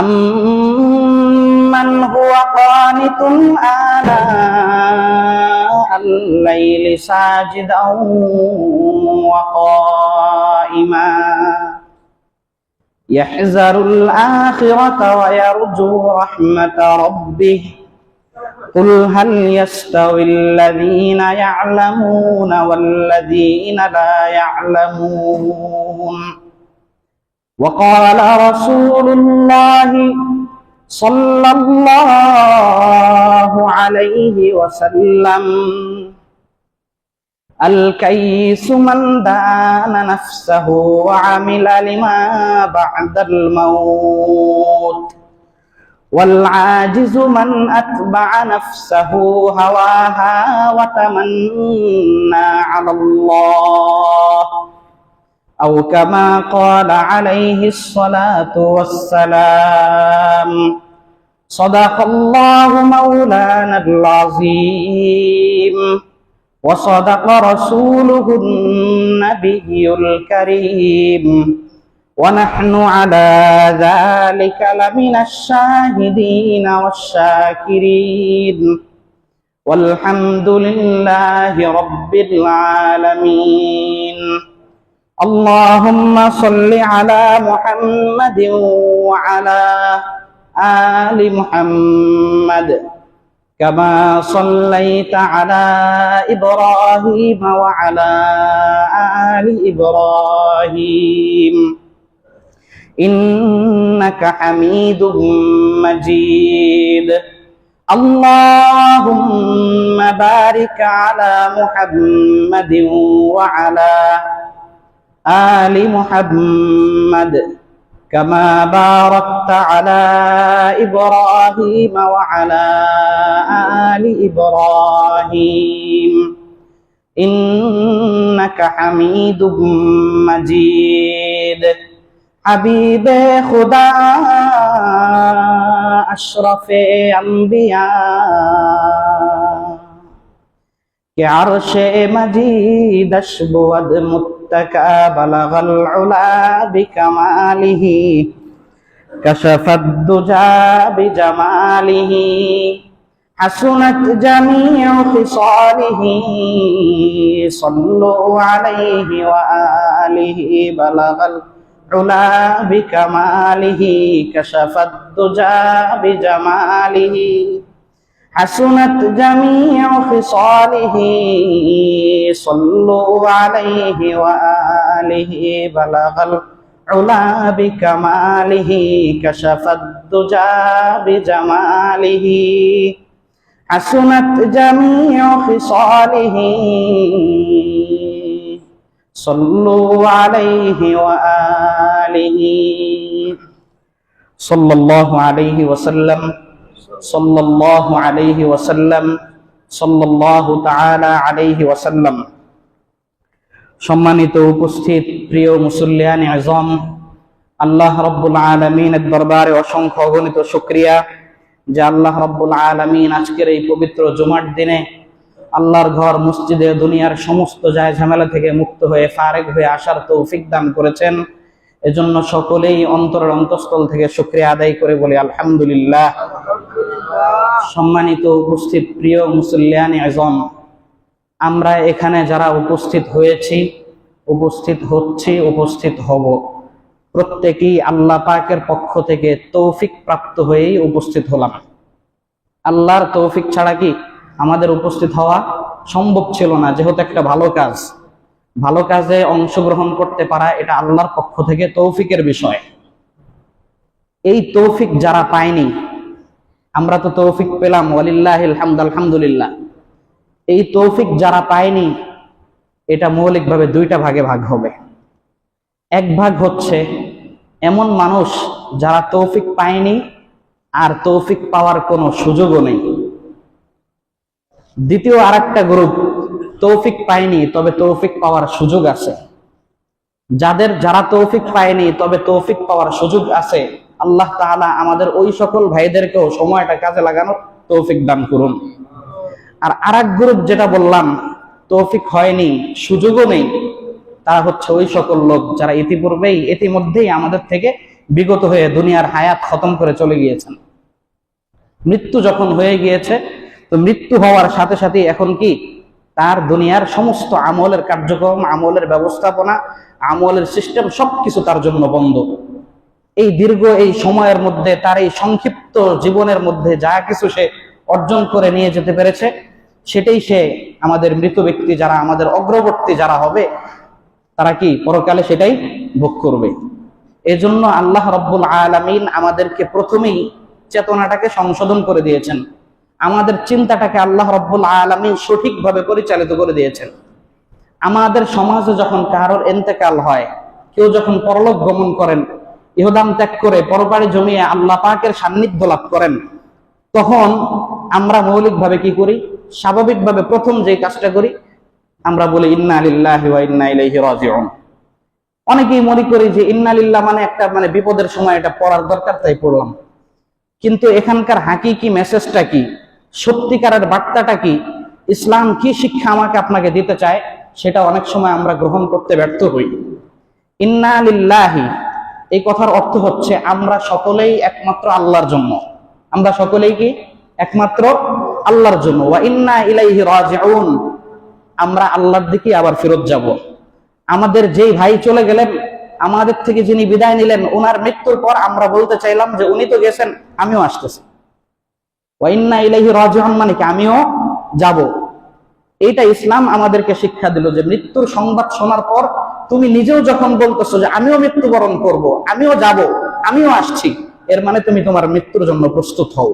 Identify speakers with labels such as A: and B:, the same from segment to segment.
A: أمن هو قانت آناء الليل ساجدا وقائما يحذر الآخرة ويرجو رحمة ربه قل هل يستوي الذين يعلمون والذين لا يعلمون وقال رسول الله صلى الله عليه وسلم الكيس من دان نفسه وعمل لما بعد الموت والعاجز من أتبع نفسه هواها وتمنى على الله أو كما قال عليه الصلاة والسلام صدق الله مولانا العظيم وصدق رسوله النبي الكريم ونحن على ذلك لمن الشاهدين والشاكرين والحمد لله رب العالمين اللهم صل على محمد وعلى آل محمد كما صليت على إبراهيم وعلى آل إبراهيم إنك حميد مجيد اللهم بارك على محمد وعلى آل محمد كما باركت على إبراهيم وعلى آل إبراهيم إنك حميد مجيد حبيب خدا أشرف أنبياء کہ عرش مجید اشبود متکا بلغ العلا بکماله کشف الدجا بجماله حسنت جميع خصاله صلوا عليه وآله بلغ العلا بكماله كشف الدجا بجماله حسنت جميع خصاله صلوا عليه وآله بلغ العلا بكماله كشف الدجا بجماله حسنت جميع خصاله صلوا عليه وآله صلى الله عليه وسلم صلى الله عليه وسلم صلى الله تعالى عليه وسلم সম্মানিত উপস্থিত প্রিয় মুসল্লিয়ান আযম আল্লাহ রাব্বুল আলামিনের দরবারে অসংখ্য অগণিত শুকরিয়া যে আল্লাহ রাব্বুল আলামিন আজকের এই পবিত্র জুমার দিনে আল্লাহর ঘর মসজিদে দুনিয়ার সমস্ত জায় ঝামেলা থেকে মুক্ত হয়ে ফারেগ হয়ে আসার তৌফিক দান করেছেন এজন্য সকলেই অন্তরের অন্তঃস্থল থেকে শুকরিয়া আদায় করে বলি আলহামদুলিল্লাহ। সম্মানিত উপস্থিত প্রিয় মুসল্লিয়ান আযম আমরা এখানে যারা উপস্থিত হয়েছি, উপস্থিত হচ্ছি, উপস্থিত হব, প্রত্যেকেই আল্লাহ পাকের পক্ষ থেকে তৌফিক প্রাপ্ত হয়েই উপস্থিত হলাম। আল্লাহর তৌফিক ছাড়া কি আমাদের উপস্থিত হওয়া সম্ভব ছিল না। যেহেতু একটা ভালো কাজে অংশগ্রহণ করতে পারা এটা আল্লাহর পক্ষ থেকে তৌফিকের বিষয়। এই তৌফিক যারা পায়নি, আমরা তো তৌফিক পেলাম, ওয়ালিল্লাহিল হামদ, আলহামদুলিল্লাহ। এই তৌফিক যারা পায়নি এটা মৌলিকভাবে দুইটা ভাগে ভাগ হবে। এক ভাগ হচ্ছে এমন মানুষ যারা তৌফিক পায়নি আর তৌফিক পাওয়ার কোনো সুযোগও নেই। দ্বিতীয় আরেকটা গ্রুপ তৌফিক পায়নি তবে তৌফিক পাওয়ার সুযোগ আছে। যারা তৌফিক পায়নি তবে তৌফিক পাওয়ার সুযোগ আছে, আল্লাহ তাআলা আমাদের ওই সকল ভাইদেরকেও সময়টা কাজে লাগানোর তৌফিক দান করুন। আর আরেক গ্রুপ যেটা বললাম তৌফিক হয়নি, সুযোগও নেই, তারা হচ্ছে ওই সকল লোক যারা ইতিমধ্যেই আমাদের থেকে বিগত হয়ে দুনিয়ার হায়াত খতম করে চলে গিয়েছেন। মৃত্যু যখন হয়ে গিয়েছে, তো মৃত্যু হওয়ার সাথে সাথে এখন কি তার দুনিয়ার সমস্ত আমলের কার্যক্রম, আমলের ব্যবস্থাপনা, আমলের সিস্টেম সবকিছু তার জন্য বন্ধ। এই দীর্ঘ এই সময়ের মধ্যে, তার এই সংক্ষিপ্ত জীবনের মধ্যে যা কিছু সে অর্জন করে নিয়ে যেতে পেরেছে, সেটাই সে আমাদের মৃত ব্যক্তি যারা, আমাদের অগ্রবর্তী যারা হবে, তারা কি পরকালে সেটাই ভোগ করবে। এজন্য আল্লাহ রাব্বুল আলামিন আমাদেরকে প্রথমেই চেতনাটাকে সংশোধন করে দিয়েছেন, আমাদের চিন্তাটাকে আল্লাহ রাব্বুল আলামিন সঠিকভাবে পরিচালিত করে দিয়েছেন। আমাদের সমাজে যখন কারোর ইন্তেকাল হয়, কেউ যখন পরলোক গমন করেন, ইহদাম ত্যাগ করে পরপারে জমিয়ে আল্লাহ পাকের সান্নিধ্য লাভ করেন, তখন আমরা মৌলিকভাবে কি করি? স্বাভাবিকভাবে প্রথম যে কাজটা করি, আমরা বলি ইন্না লিল্লাহি ওয়া ইন্না ইলাইহি রাজিউন। অনেকেই মনে করি যে ইন্না লিল্লাহ মানে একটা বিপদের সময় এটা পড়ার দরকার, তাই পড়লাম। কিন্তু এখানকার হাকিকি মেসেজটা কি, সত্যিকারের বার্তাটা কি, ইসলাম কি শিক্ষা আমাকে আপনাকে দিতে চায়, সেটা অনেক সময় আমরা গ্রহণ করতে ব্যর্থ হই। ইন্না লিল্লাহি এই কথার অর্থ হচ্ছে আমরা সকলেই একমাত্র আল্লাহর জন্য, আমরা সকলেই কি একমাত্র আল্লাহর জন্য। ওয়া ইন্না ইলাইহি রাজিউন, আমরা আল্লাহর দিকে আবার ফেরত যাব। আমাদের যেই ভাই চলে গেলেন, আমাদের থেকে যিনি বিদায় নিলেন, ওনার মৃত্যুর পর আমরা বলতে চাইলাম যে উনি তো গেছেন, আমিও আসতেছি। ওয়া ইন্না ইলাইহি রাজিউন মানে কি আমিও যাব। এইটা ইসলাম আমাদেরকে শিক্ষা দিল যে মৃত্যুর সংবাদ শোনার পর তুমি নিজেও যখন বলতেছো যে আমিও মৃত্যুবরণ করব, আমিও যাব, আমিও আসছি, এর মানে তুমি তোমার মৃত্যুর জন্য প্রস্তুত হও।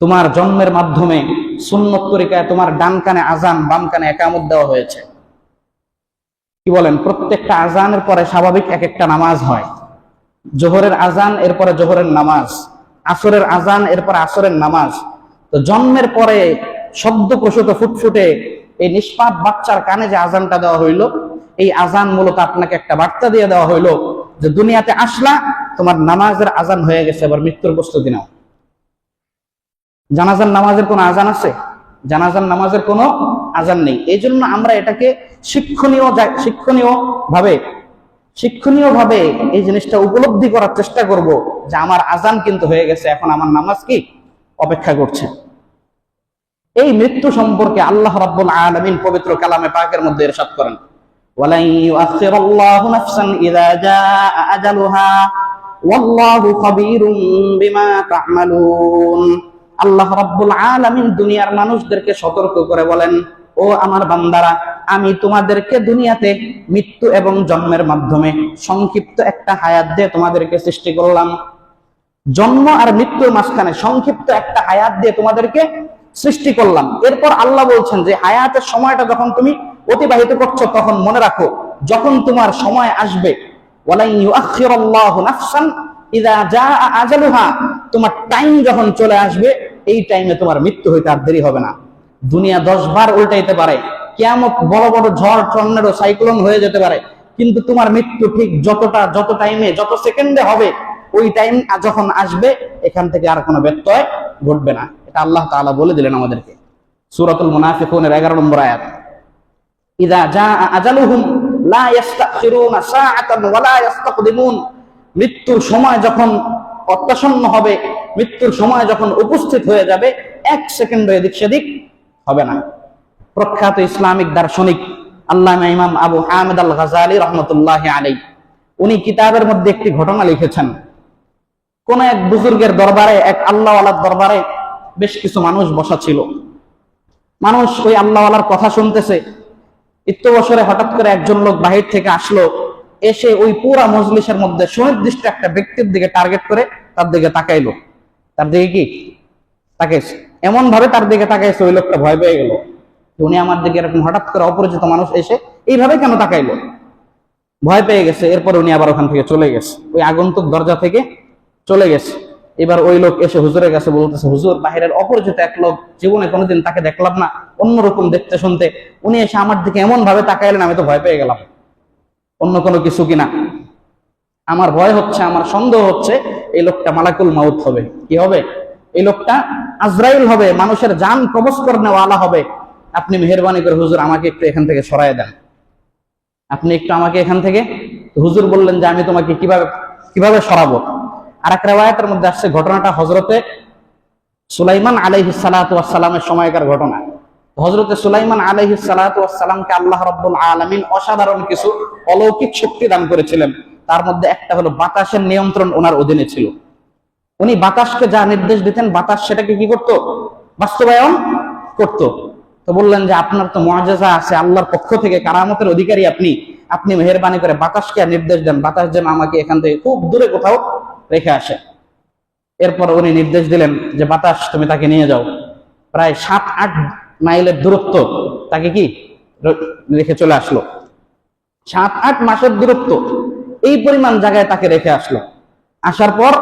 A: তোমার জন্মের মাধ্যমে সুন্নত তরিকায় তোমার ডান কানে আজান, বাম কানে ইকামত দেওয়া হয়েছে। কি বলেন? প্রত্যেকটা আজানের পরে স্বাভাবিক এক একটা নামাজ হয়। জোহরের আজান, এরপরে জোহরের নামাজ, আসরের আজান, এরপরে আসরের নামাজ। তো জন্মের পরে শব্দ প্রসূত ফুটফুটে এই নিষ্পাপ বাচ্চার কানে যে আজানটা দেওয়া হইল, এই আজান মূলত আপনাকে একটা বার্তা দিয়ে দেওয়া হইল যে দুনিয়াতে আসলা, তোমার নামাজের আজান হয়ে গেছে, এবার মৃত্যুর প্রস্তুতি নাও। জানাজার নামাজের কোনো আজান আছে? জানাজার নামাজের কোনো আজান নেই। এই জন্য আমরা এটাকে শিক্ষণীয় ভাবে এই জিনিসটা উপলব্ধি করার চেষ্টা করব যে আমার আজান কিন্তু হয়ে গেছে, এখন আমার নামাজ কি অপেক্ষা করছে। এই মৃত্যু সম্পর্কে আল্লাহ রাব্বুল আলামিন পবিত্র কালামে পাকের মধ্যে ইরশাদ করেন, ওয়ালা ইউআখিরুল্লাহু নাফসান ইযা জাআ আজালুহা ওয়াল্লাহু খাবীরুম বিমা তা'মালুন। আল্লাহ রাব্বুল আলামিন দুনিয়ার মানুষদেরকে সতর্ক করে বলেন, ও আমার বান্দারা, আমি তোমাদেরকে দুনিয়াতে মৃত্যু এবং জন্মের মাধ্যমে সংক্ষিপ্ত একটা হায়াত দিয়ে তোমাদেরকে সৃষ্টি করলাম। জন্ম আর মৃত্যুর মাঝখানে সংক্ষিপ্ত একটা হায়াত দিয়ে তোমাদেরকে সৃষ্টি করলাম। এরপর আল্লাহ বলছেন যে হায়াতের সময়টা যখন তুমি অতিবাহিত করছো, তখন মনে রাখো যখন তোমার সময় আসবে, ওয়ালা ইউআখিরুল্লাহু নাফসান ইযা জাআ আজালুহা, তোমার টাইম যখন চলে আসবে, এই টাইমে তোমার মৃত্যু হইতে আর দেরি হবে না। দুনিয়া 10 বার উল্টাইতে পারে, কিয়ামত বড় বড় ঝড়, টর্নেডো, সাইক্লোন হয়ে যেতে পারে, কিন্তু তোমার মৃত্যু ঠিক যত টাইমে, যত সেকেন্ডে হবে, ওই টাইম যখন আসবে, এখান থেকে আর কোনো ব্যত্যয় ঘটবে না। এটা আল্লাহ তাআলা বলে দিলেন আমাদেরকে সূরাতুল মুনাফিকুনের 11 নম্বর আয়াত। ইযা জাআ আজালুহুম লা ইস্তাখিরুনা সাআতান ওয়া লা ইস্তাকদিমুন, মৃত্যুর সময় যখন অত্যাসন্ন হবে, মৃত্যুর সময় যখন উপস্থিত হয়ে যাবে, 1 সেকেন্ড এদিক সেদিক হবে না। প্রখ্যাত ইসলামিক দার্শনিক আল্লামা ইমাম আবু হামিদ আল গাজালি রহমতুল্লাহি আলাইহি, উনি কিতাবের মধ্যে একটি ঘটনা লিখেছেন। কোন এক বুজুর্গের দরবারে, এক আল্লাহওয়ালার দরবারে বেশ কিছু মানুষ বসা ছিল। মানুষ ওই আল্লাহওয়ালার কথা শুনতেছে। ইত্যবসরে হঠাৎ করে একজন লোক বাহির থেকে আসলো, এসে ওই পুরা মজলিসের মধ্যে সুনির্দিষ্ট একটা ব্যক্তির দিকে টার্গেট করে তার দিকে তাকাইলো। তার দিকে কি তাকাইছে, এমন ভাবে তার দিকে তাকাইছে, ওই লোকটা ভয় পেয়ে গেল। উনি আমার দিকে এরকম হঠাৎ করে অপরিচিত মানুষ এসে এইভাবে কেন তাকাইলো, ভয় পেয়ে গেছে। এরপর উনি আবার ওখান থেকে চলে গেছে, ওই আগন্তুক দরজা থেকে চলে গেছে। এবার ওই লোক এসে হুজুরের কাছে বলতেছে, হুজুর, বাহিরের অপরিচিত এক লোক, জীবনে কোনোদিন তাকে দেখলাম না, অন্যরকম দেখতে শুনতে, উনি এসে আমার দিকে এমন ভাবে তাকাইলেন, আমি তো ভয় পেয়ে গেলাম, অন্য কোনো কিছু কিনা। আমার ভয় হচ্ছে, আমার সন্দেহ হচ্ছে এই লোকটা মালাকুল মাউত হবে। কি হবে? এই লোকটা আজরাইল হবে, মানুষের জান কবজ করে নেওয়ালা হবে। আপনি মেহেরবানি করে হুজুর আমাকে একটু এখান থেকে সরায় দেন, আপনি একটু আমাকে এখান থেকে। হুজুর বললেন যে আমি তোমাকে কিভাবে কিভাবে সরাবো। আর এক রিওয়ায়াতের মধ্যে আসছে ঘটনাটা হযরতে সুলাইমান আলাইহিস সালাতু ওয়াস সালামের সময়কার ঘটনা। হযরতে সুলাইমান আলাইহিস সালাতু ওয়াস সালামকে আল্লাহ রাব্বুল আলামিন অসাধারণ কিছু অলৌকিক শক্তি দান করেছিলেন। তার মধ্যে একটা হলো বাতাসের নিয়ন্ত্রণ ওনার অধীনে ছিল। উনি বাতাসকে যা নির্দেশ দিতেন বাতাস সেটাকে কি করত? বাস্তবায়ন করত। তো বললেন যে আপনার তো মুআজিজা আছে, আল্লাহর পক্ষ থেকে কারামতের অধিকারী আপনি, আপনি মেহেরবানি করে বাতাসকে নির্দেশ দেন, বাতাস যেন আমাকে এখান থেকে খুব দূরে কোথাও রেখে আসে। এরপর উনি নির্দেশ দিলেন যে বাতাস তুমি তাকে নিয়ে যাও। প্রায় 7-8 মাইলের দূরত্ব তাকে কি রেখে চলে আসলো। 7-8 মাসের দূরত্ব, এই পরিমাণ জায়গায় তাকে রেখে আসলো। আসার পর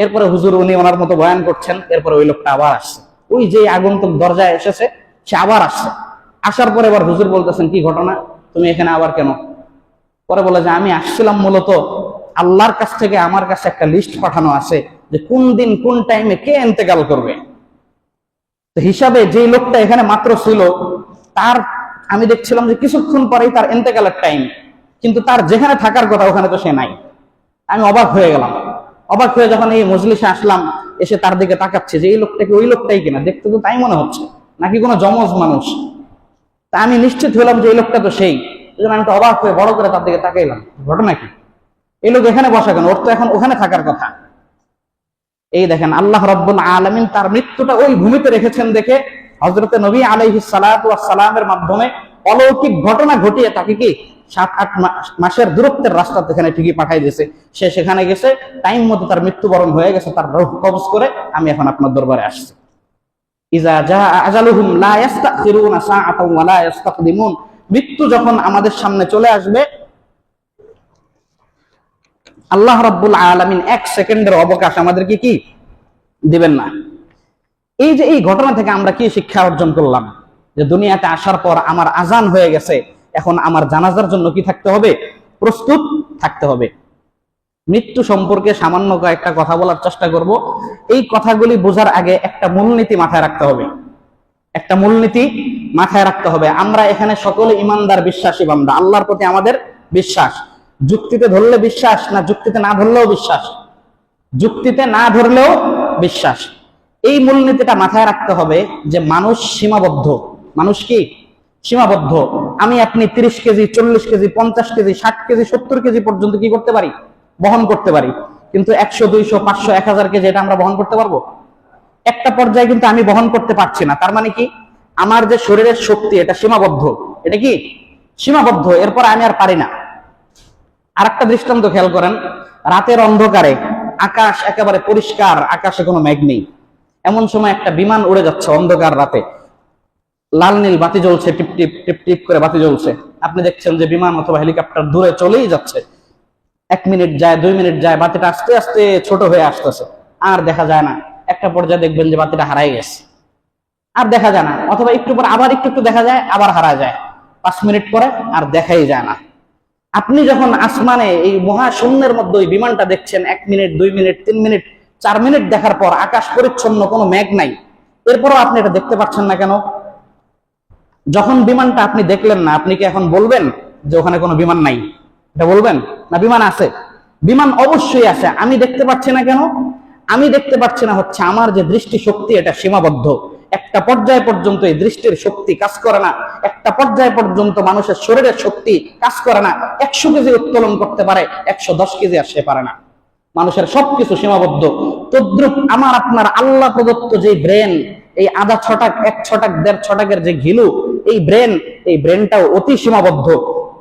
A: এরপরে হুজুর উনি ওনার মতো বয়ান করছেন। এরপরে ওই লোকটা আবার আসছে, ওই যে আগন্তুক দরজায় এসেছে সে আবার আসছে। আসার পরে এবার হুজুর বলতেছেন কি ঘটনা, তুমি এখানে আবার কেন? পরে বলে যে আমি আসছিলাম মূলত আল্লাহর কাছ থেকে আমার কাছে একটা লিস্ট পাঠানো আছে যে কোন দিন কোন টাইমে কে ইন্তেকাল করবে। তো হিসাবে যে লোকটা এখানে মাত্র ছিল তার আমি দেখছিলাম যে কিছুক্ষণ পরেই তার ইন্তেকালের টাইম, কিন্তু তার যেখানে থাকার কথা ওখানে তো সে নাই। আমি অবাক হয়ে গেলাম। অবাক হয়ে যখন এই মজলিসে আসলাম, এসে তার দিকে তাকাচ্ছে যে এই লোকটা কি ওই লোকটাই কিনা, দেখতে তো তাই মনে হচ্ছে, নাকি কোনো জমজ মানুষ। তা আমি নিশ্চিত হলাম যে এই লোকটা তো সেই। আমি তো অবাক হয়ে বড় করে তার দিকে তাকাইলাম, ঘটনা কি, এই লোক এখানে বসা কেন, ওর তো এখন ওখানে থাকার কথা। এই দেখেন আল্লাহ রাব্বুল আলামিন তার মৃত্যুটা ওই ভূমিতে রেখেছেন দেখে হযরতে নবী আলাইহিস সালাতু ওয়াস সালামের মাধ্যমে অলৌকিক ঘটনা ঘটিয়ে তাকে কি 7-8 মাসের দূরত্বের রাস্তা এখানে ঠিকই পাঠাই দিয়েছে। সে সেখানে গেছে, টাইম মতো তার মৃত্যুবরণ হয়ে গেছে, তার রূহ কবজ করে আমি এখন আপনার দরবারে আসছি। ইজা জাআ আজালুহুম লা ইস্তাখিরুনা সাআতাও ওয়া লা ইস্তাকদিমুন। মৃত্যু যখন আমাদের সামনে চলে আসবে আল্লাহ রাব্বুল আলামিন 1 সেকেন্ডের অবকাশ আমাদেরকে কি দিবেন না। এই যে এই ঘটনা থেকে আমরা কি শিক্ষা অর্জন করলাম, যে দুনিয়াতে আসার পর আমার আজান হয়ে গেছে, এখন আমার জানাজার জন্য কি থাকতে হবে? প্রস্তুত থাকতে হবে। মৃত্যু সম্পর্কে সামান্য কয়েকটা কথা বলার চেষ্টা করব। এই কথাগুলি বোঝার আগে একটা মূলনীতি মাথায় রাখতে হবে। একটা মূলনীতি মাথায় রাখতে হবে। আমরা এখানে সকলে ইমানদার বিশ্বাসী বান্দা, আল্লাহর প্রতি আমাদের বিশ্বাস। যুক্তিতে ধরলে বিশ্বাস, না যুক্তিতে না ধরলেও বিশ্বাস? যুক্তিতে না ধরলেও বিশ্বাস। এই মূলনীতিটা মাথায় রাখতে হবে যে মানুষ সীমাবদ্ধ। মানুষ কি সীমাবদ্ধ। আমি আপনি 30 KG, 40 KG, 50 KG, 60 KG, 70 KG পর্যন্ত কি করতে পারি? বহন করতে পারি। কিন্তু 100, 200, 500, 1000 কেজি এটা আমরা বহন করতে পারবো? একটা পর্যায়ে কিন্তু আমি বহন করতে পারছি না। তার মানে কি আমার যে শরীরের শক্তি এটা সীমাবদ্ধ। এটা কি সীমাবদ্ধ, এরপর আমি আর পারি না। আর একটা দৃষ্টান্ত খেয়াল করেন, রাতের অন্ধকারে আকাশ একেবারে পরিষ্কার, আকাশে কোনো মেঘ নেই, এমন সময় একটা বিমান উড়ে যাচ্ছে অন্ধকার রাতে, লাল নীল বাতি জ্বলছে, টিপ টিপ টিপ টিপ করে বাতি জ্বলছে। আপনি দেখছেন যে বিমান অথবা হেলিকপ্টার দূরে চলেই যাচ্ছে। 1 মিনিট যায়, 2 মিনিট যায়, বাতিটা আস্তে আস্তে ছোট হয়ে আসতেছে, আর দেখা যায় না। একটা পর্যায়ে দেখবেন যে বাতিটা হারাই গেছে, আর দেখা যায় না। অথবা একটু পর আবার একটু একটু দেখা যায়, আবার হারা যায়। 5 মিনিট পরে আর দেখাই যায় না। আপনি যখন আসমানে এই মহাশূন্যের মধ্যে ওই বিমানটা দেখছেন, 1 মিনিট, 2 মিনিট, 3 মিনিট, 4 মিনিট দেখার পর আকাশ পরিচ্ছন্ন, কোনো মেঘ নাই, এরপরও আপনি এটা দেখতে পাচ্ছেন না কেন? যখন বিমানটা আপনি দেখলেন না, আপনি কি এখন বলবেন যে ওখানে কোনো বিমান নাই? এটা বলবেন না? বিমান আছে, বিমান অবশ্যই আছে। আমি দেখতে পাচ্ছি না কেন? আমি দেখতে পাচ্ছি না হচ্ছে আমার যে দৃষ্টি শক্তি এটা সীমাবদ্ধ। একটা পর্যায় পর্যন্ত এই দৃষ্টির শক্তি কাজ করে না। একটা পর্যায় পর্যন্ত মানুষের শরীরের শক্তি কাজ করে না। 100 কেজি উত্তোলন করতে পারে, 110 কেজি আর সে পারে না। মানুষের সবকিছু সীমাবদ্ধ। তদ্রুপ আমার আপনার আল্লাহ প্রদত্ত যে ব্রেন, এই আধা ছটাক, 1 ছটাক, 1.5 ছটাকের যে ঘিলু, এই ব্রেনটাও অতি সীমাবদ্ধ।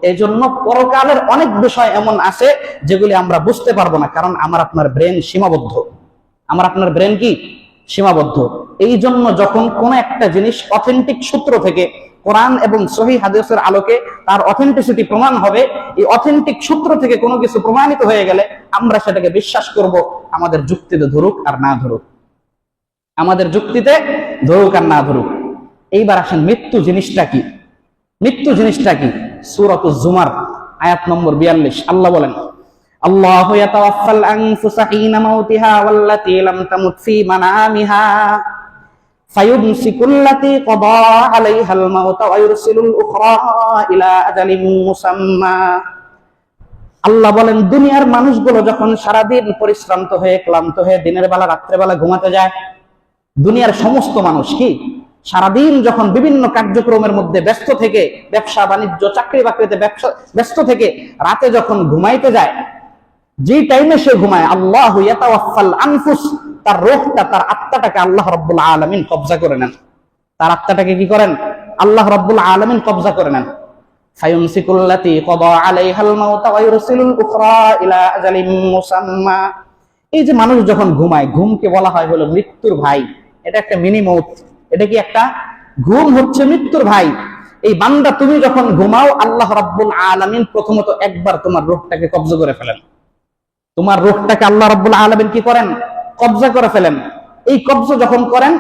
A: এই জন্য পরকালের অনেক বিষয় এমন আছে যেগুলি আমরা বুঝতে পারবো না, কারণ আমার আপনার ব্রেন সীমাবদ্ধ। আমার আপনার ব্রেন কি সীমাবদ্ধ। এই জন্য যখন কোন একটা জিনিস অথেন্টিক সূত্র থেকে, কোরআন এবং সহিহ হাদিসের আলোকে তার অথেন্টিসিটি প্রমাণ হবে, এই অথেন্টিক সূত্র থেকে কোনো কিছু প্রমাণিত হয়ে গেলে আমরা সেটাকে বিশ্বাস করব, আমাদের যুক্তিতে ধরুক আর না ধরুক। আমাদের যুক্তিতে ধরুক আর না ধরুক। এইবার আসেন মৃত্যু জিনিসটা কি? মৃত্যু জিনিসটা কি? সূরাতুজ জুমার আয়াত নম্বর 42 আল্লাহ বলেন, আল্লাহু ইয়াতাওয়াফাল আনফুসা হিনা মাউতিহা ওয়াল্লাতী লাম তামুত ফী মানামিহা ফায়ুমসিকুল্লাতী ক্বাদা আলাইহাল মাউতা ওয়া ইরসিলুল উখরা ইলা আজালিন মুসাম্মা আল্লাহ বলেন দুনিয়ার মানুষগুলো যখন সারাদিন পরিশ্রান্ত হয়ে ক্লান্ত হয়ে দিনের বেলা রাত্রেবেলা ঘুমাতে যায়, দুনিয়ার সমস্ত মানুষ কি সারাদিন যখন বিভিন্ন কার্যক্রমের মধ্যে ব্যস্ত থেকে, ব্যবসা বাণিজ্য চাকরি বাকরিতে ব্যস্ত থেকে রাতে যখন ঘুমাইতে যায়, যে টাইমে সে ঘুমায়, আল্লাহু ইয়াতাওয়াফাল আনফুস, তার রূহটা, তার আত্মাটাকে আল্লাহ রাব্বুল আলামিন কবজা করে নেন। তার আত্মাটাকে কি করেন? আল্লাহ রাব্বুল আলামিন কবজা করে নেন। ফায়ুমসিকুল্লাতী ক্বাদা আলাইহাল মাউত ওয়া ইউরসিলুল উখরা ইলা আজালিম মুসাম্মা। এই যে মানুষ যখন ঘুমায়, ঘুমকে বলা হয় হলো মৃত্যুর ভাই। এটা একটা মিনি মৌত। এটা কি একটা ঘুম হচ্ছে মৃত্যুর ভাই। এই বান্দা তুমি যখন ঘুমাও, আল্লাহ রাব্বুল আলামিন প্রথমত একবার তোমার রূহটাকে কবজা করে ফেলেন। তোমার রূহটাকে আল্লাহ রাব্বুল আলামিন কি করেন? কবজা করে ফেলেন। এই কবজা যখন করেন,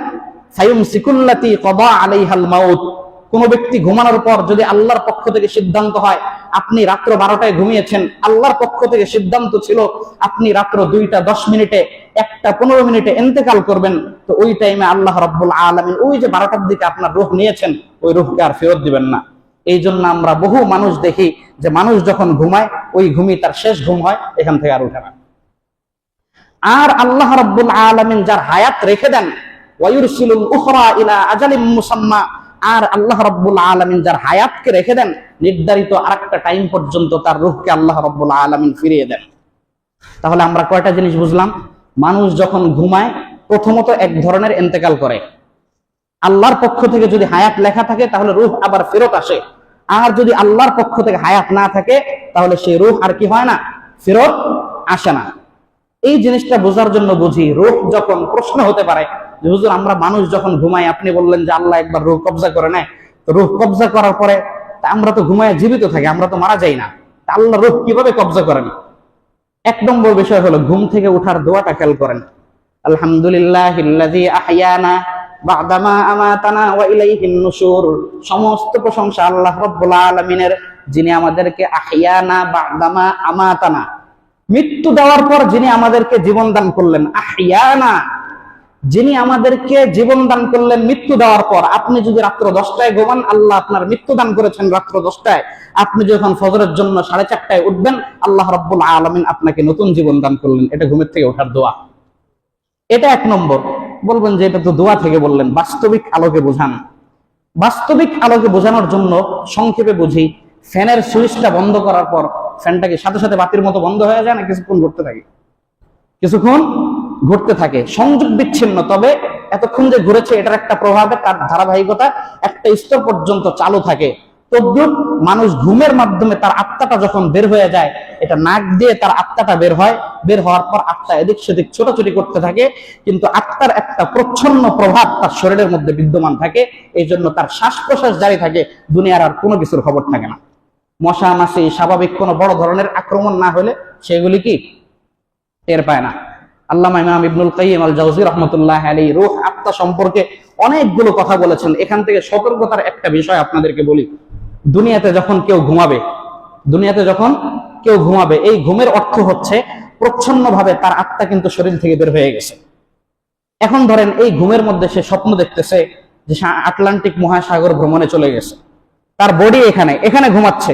A: ফায়ুমসিকুল্লাতী ক্বাদা আলাইহাল মাউত, কোন ব্যক্তি ঘুমানোর পর যদি আল্লাহর পক্ষ থেকে সিদ্ধান্ত হয় আপনি রাত্র 12টায় ঘুমিয়েছেন, আল্লাহর পক্ষ থেকে সিদ্ধান্ত ছিল আপনি রাত্র 2টা 10 মিনিটে 1টা 15 মিনিটে ইন্তেকাল করবেন, তো ওই টাইমে আল্লাহ রাব্বুল আলামিন ওই যে 12টার দিকে আপনার রূহ নিয়েছেন, ওই রূহকে আর ফেরত দিবেন না। এই জন্য আমরা বহু মানুষ দেখি যে মানুষ যখন ঘুমায়, ওই ঘুমই তার শেষ ঘুম হয়, এখান থেকে আর উঠে না। আর আল্লাহ রাব্বুল আলামিন যার হায়াত রেখে দেন, ওয়ায়ুরসিলুল উখরা ইলা আজালিম মুসাম্মা, আর আল্লাহ রাব্বুল আলামিন যার হায়াতকে রেখে দেন নির্ধারিত আরেকটা টাইম পর্যন্ত, তার রূহকে আল্লাহ রাব্বুল আলামিন ফিরিয়ে দেন। তাহলে আমরা কয়টা জিনিস বুঝলাম? মানুষ যখন ঘুমায় প্রথমত এক ধরনের ইন্তেকাল করে। আল্লাহর পক্ষ থেকে যদি হায়াত লেখা থাকে তাহলে রূহ আবার ফেরত আসে, আর যদি আল্লাহর পক্ষ থেকে হায়াত না থাকে তাহলে সেই রূহ আর কি হয় না? ফেরত আসে না। এই জিনিসটা বোঝার জন্য বুঝি, রূহ যখন প্রশ্ন হতে পারে যে হুজুর আমরা মানুষ যখন ঘুমাই, আপনি বললেন যে আল্লাহ একবার রূহ কবজা করে নেয়, তো রূহ কবজা করার পরে আমরা তো ঘুমায় জীবিত থাকি, আমরা তো মারা যাই না, আল্লাহ রূহ কিভাবে কবজা করেন? এক নম্বর বিষয় হলো ঘুম থেকে ওঠার দোয়াটা খেয়াল করেন। আলহামদুলিল্লাহিল্লাযী আহইয়ানা বা'দামা আমাতানা ওয়া ইলাইহিন নুশুর। সমস্ত প্রশংসা আল্লাহ রাব্বুল আলামিনের, যিনি আমাদেরকে আহইয়ানা বা'দামা আমাতানা, মৃত্যু দেওয়ার পর যিনি আমাদেরকে জীবন দান করলেন। আহইয়ানা, যিনি আমাদেরকে জীবন দান করলেন মৃত্যু দেওয়ার পর। আপনি যদি রাত্র 10টায় ঘুমান, আল্লাহ আপনার মৃত্যু দান করেছেন রাত্র 10টায়। আপনি যখন ফজরের জন্য 4:30টায় উঠবেন, আল্লাহ রাব্বুল আলামিন আপনাকে নতুন জীবন দান করলেন। এটা ঘুমের থেকে ওঠার দোয়া। এটা এক নম্বর। বলবেন যে এটা তো দোয়া থেকে বললেন, বাস্তবিক আলোকে বোঝান। বাস্তবিক আলোকে বোঝানোর জন্য সংক্ষেপে বুঝি, ফ্যানের সুইচটা বন্ধ করার পর ফ্যানটাকে সাথে সাথে বাতির মতো বন্ধ হয়ে যায় না? কিছুক্ষণ ঘুরতে থাকে, কিছুক্ষণ ঘুরতে থাকে, সংযোগ বিচ্ছিন্ন, তবে এতক্ষণ যে ঘুরেছে এটার একটা প্রভাবে তার ধারাবাহিকতা একটা স্তর পর্যন্ত চালু থাকে। তদ্রুপ মানুষ ঘুমের মাধ্যমে তার আত্মাটা যখন বের হয়ে যায়, এটা নাক দিয়ে তার আত্মাটা বের হয়, বের হওয়ার পর আত্মা এদিক সেদিক ছোটাছুটি করতে থাকে, কিন্তু আত্মার একটা প্রচ্ছন্ন প্রভাব তার শরীরের মধ্যে বিদ্যমান থাকে। এই জন্য তার শ্বাস প্রশ্বাস জারি থাকে, দুনিয়ার আর কোনো কিছুর খবর থাকে না। মশা মাছি স্বাভাবিক কোনো বড় ধরনের আক্রমণ না হলে সেগুলি কি টের পায় না। আল্লামা ইমাম ইবনুল কাইয়িম আল জাওজি রাহমাতুল্লাহি আলাইহি রূহ আত্মা সম্পর্কে অনেকগুলো কথা বলেছেন। এখান থেকে সতর্কতার একটা বিষয় আপনাদেরকে বলি, দুনিয়াতে যখন কেউ ঘুমাবে, দুনিয়াতে যখন কেউ ঘুমাবে, এই ঘুমের অর্থ হচ্ছে প্রচ্ছন্নভাবে তার আত্মা কিন্তু শরীর থেকে বের হয়ে গেছে। এখন ধরেন এই ঘুমের মধ্যে সে স্বপ্ন দেখতেছে যে আটলান্টিক মহাসাগর ভ্রমণে চলে গেছে, তার বডি এখানে এখানে ঘুমাচ্ছে,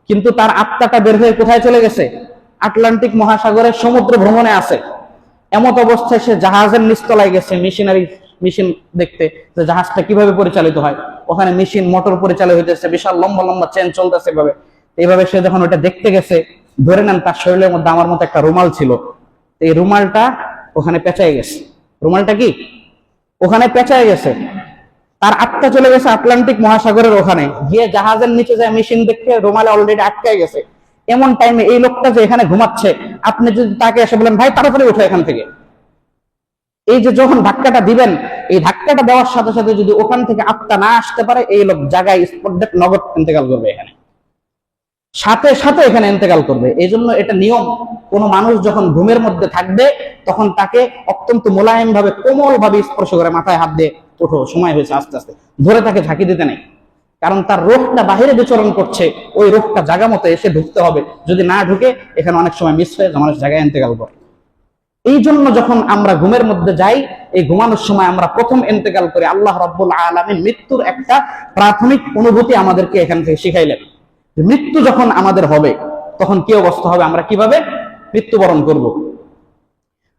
A: কিন্তু তার আত্মাটা বের হয়ে কোথায় চলে গেছে? আটলান্টিক মহাসাগরের সমুদ্র ভ্রমণে আছে। এমত অবস্থায় সে জাহাজের নিচতলায় গেছে মেশিন দেখতে, যে জাহাজটা কিভাবে পরিচালিত হয়। ওখানে মেশিন মোটর পরিচালিত হইতেছে, বিশাল লম্বা লম্বা চেন চলতেছে এভাবে। এইভাবে সে যখন ওটা দেখতে গেছে, ধরে নেন তার শরীরের মধ্যে আমার মতো একটা রুমাল ছিল, এই রুমালটা ওখানে পেঁচায় গেছে। রুমালটা কি ওখানে পেঁচায় গেছে, তার আত্মা চলে গেছে আটলান্টিক মহাসাগরের ওখানে গিয়ে, জাহাজের নিচে যায় মেশিন দেখতে রুমালে অলরেডি আটকায় গেছে। এমন টাইমে এই লোকটা যে এখানে ঘুমাচ্ছে, আপনি যদি তাকে এসে বলেন ভাই তাড়াতাড়ি উঠো এখান থেকে, এই যে যখন ধাক্কাটা দিবেন, এই ধাক্কাটা দেওয়ার সাথে সাথে যদি ওখান থেকে আত্মা না আসতে পারে, এই লোক জায়গায় স্পট ডেট নগদ ইন্তেকাল করবে, এখানে সাথে সাথে এখানে ইন্তেকাল করবে। এই জন্য এটা নিয়ম, কোন মানুষ যখন ঘুমের মধ্যে থাকবে তখন তাকে অত্যন্ত মোলায়েম ভাবে, কোমল ভাবে স্পর্শ করে মাথায় হাত দিয়ে ওঠো, সময় হয়েছে, আস্তে আস্তে, ধরে তাকে ঝাঁকি দিতে নেই। কারণ তার রোগটা বাহিরে বিচরণ করছে, ওই রোগটা জায়গা মতো এসে ঢুকতে হবে। যদি না ঢুকে এখানে অনেক সময় মিস হয়ে মানুষ জায়গায় ইন্তেকাল করে। এই জন্য যখন আমরা ঘুমের মধ্যে যাই, এই ঘুমানোর সময় আমরা প্রথম ইন্তেকাল করি। আল্লাহ রাব্বুল আলামিন মৃত্যুর একটা প্রাথমিক অনুভূতি আমাদেরকে এখান থেকে শিখাইলেন। মৃত্যু যখন আমাদের হবে, তখন কি অবস্থা হবে, আমরা কিভাবে মৃত্যুবরণ করব।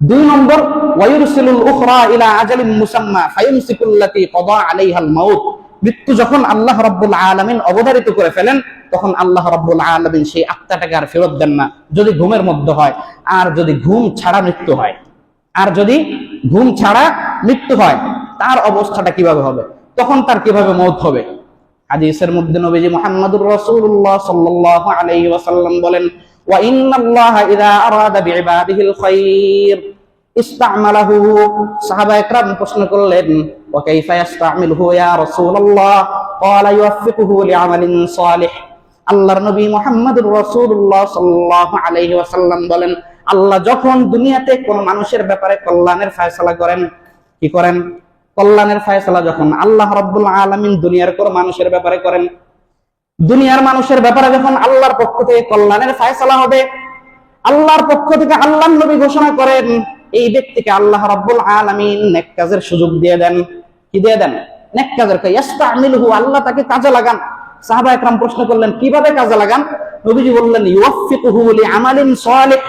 A: 2 নম্বর, ওয়ায়ুরসিলুল উখরা ইলা আজালিন মুসাম্মা ফায়ুমসিকুল্লাতী ক্বাদা আলাইহাল মাউত। মৃত্যু যখন আল্লাহ রাব্বুল আলামিন অবধারিত করে ফেলেন, তখন আল্লাহ রাব্বুল আলামিন সেই আত্মাটাকে আর ফেরত দেন না, যদি ঘুমের মধ্যে হয়। আর যদি ঘুম ছাড়া মৃত্যু হয়, তার অবস্থাটা কিভাবে হবে, তখন তার কিভাবে মওত হবে। হাদিসের মধ্যে নবীজি মুহাম্মদুর রাসূলুল্লাহ সাল্লাল্লাহু আলাইহি ওয়াসাল্লাম বলেন, ওয়া ইন্নাল্লাহা ইযা আরাদা বিইবাদিহিল খায়র ইসতা'মালাহু। সাহাবা ইকরাম প্রশ্ন করলেন, ওয়া কাইফা ইসতা'মিলুহু ইয়া রাসূলুল্লাহ? ক্বালা ইউওয়াফিকুহু লি'আমালিন সালিহ। আল্লাহর নবী মুহাম্মদুর রাসূলুল্লাহ সাল্লাল্লাহু আলাইহি ওয়াসাল্লাম বলেন, আল্লাহ যখন দুনিয়াতে কোন মানুষের ব্যাপারে কল্যাণের ফয়সালা করেন, কি করেন? কল্যাণের ফয়সালা যখন আল্লাহ রাব্বুল আলামিন দুনিয়ার কোন মানুষের ব্যাপারে করেন, দুনিয়ার মানুষের ব্যাপারে যখন আল্লাহর পক্ষ থেকে কল্যাণের ফয়সালা হবে, আল্লাহর পক্ষ থেকে আল্লাহর নবী ঘোষণা করেন, এই ব্যক্তিকে আল্লাহ রাব্বুল আলামিন নেক কাজের সুযোগ দিয়ে দেন। কি দিয়ে দেন? নেক কাজের। ইয়াস্তামিলহু, আল্লাহ তাকে কাজে লাগান। সাহাবা একরাম প্রশ্ন করলেন, কিভাবে কাজে লাগান? নবীজি বললেন, ইউওয়াফিকুহু লিআমালিন সালিহ।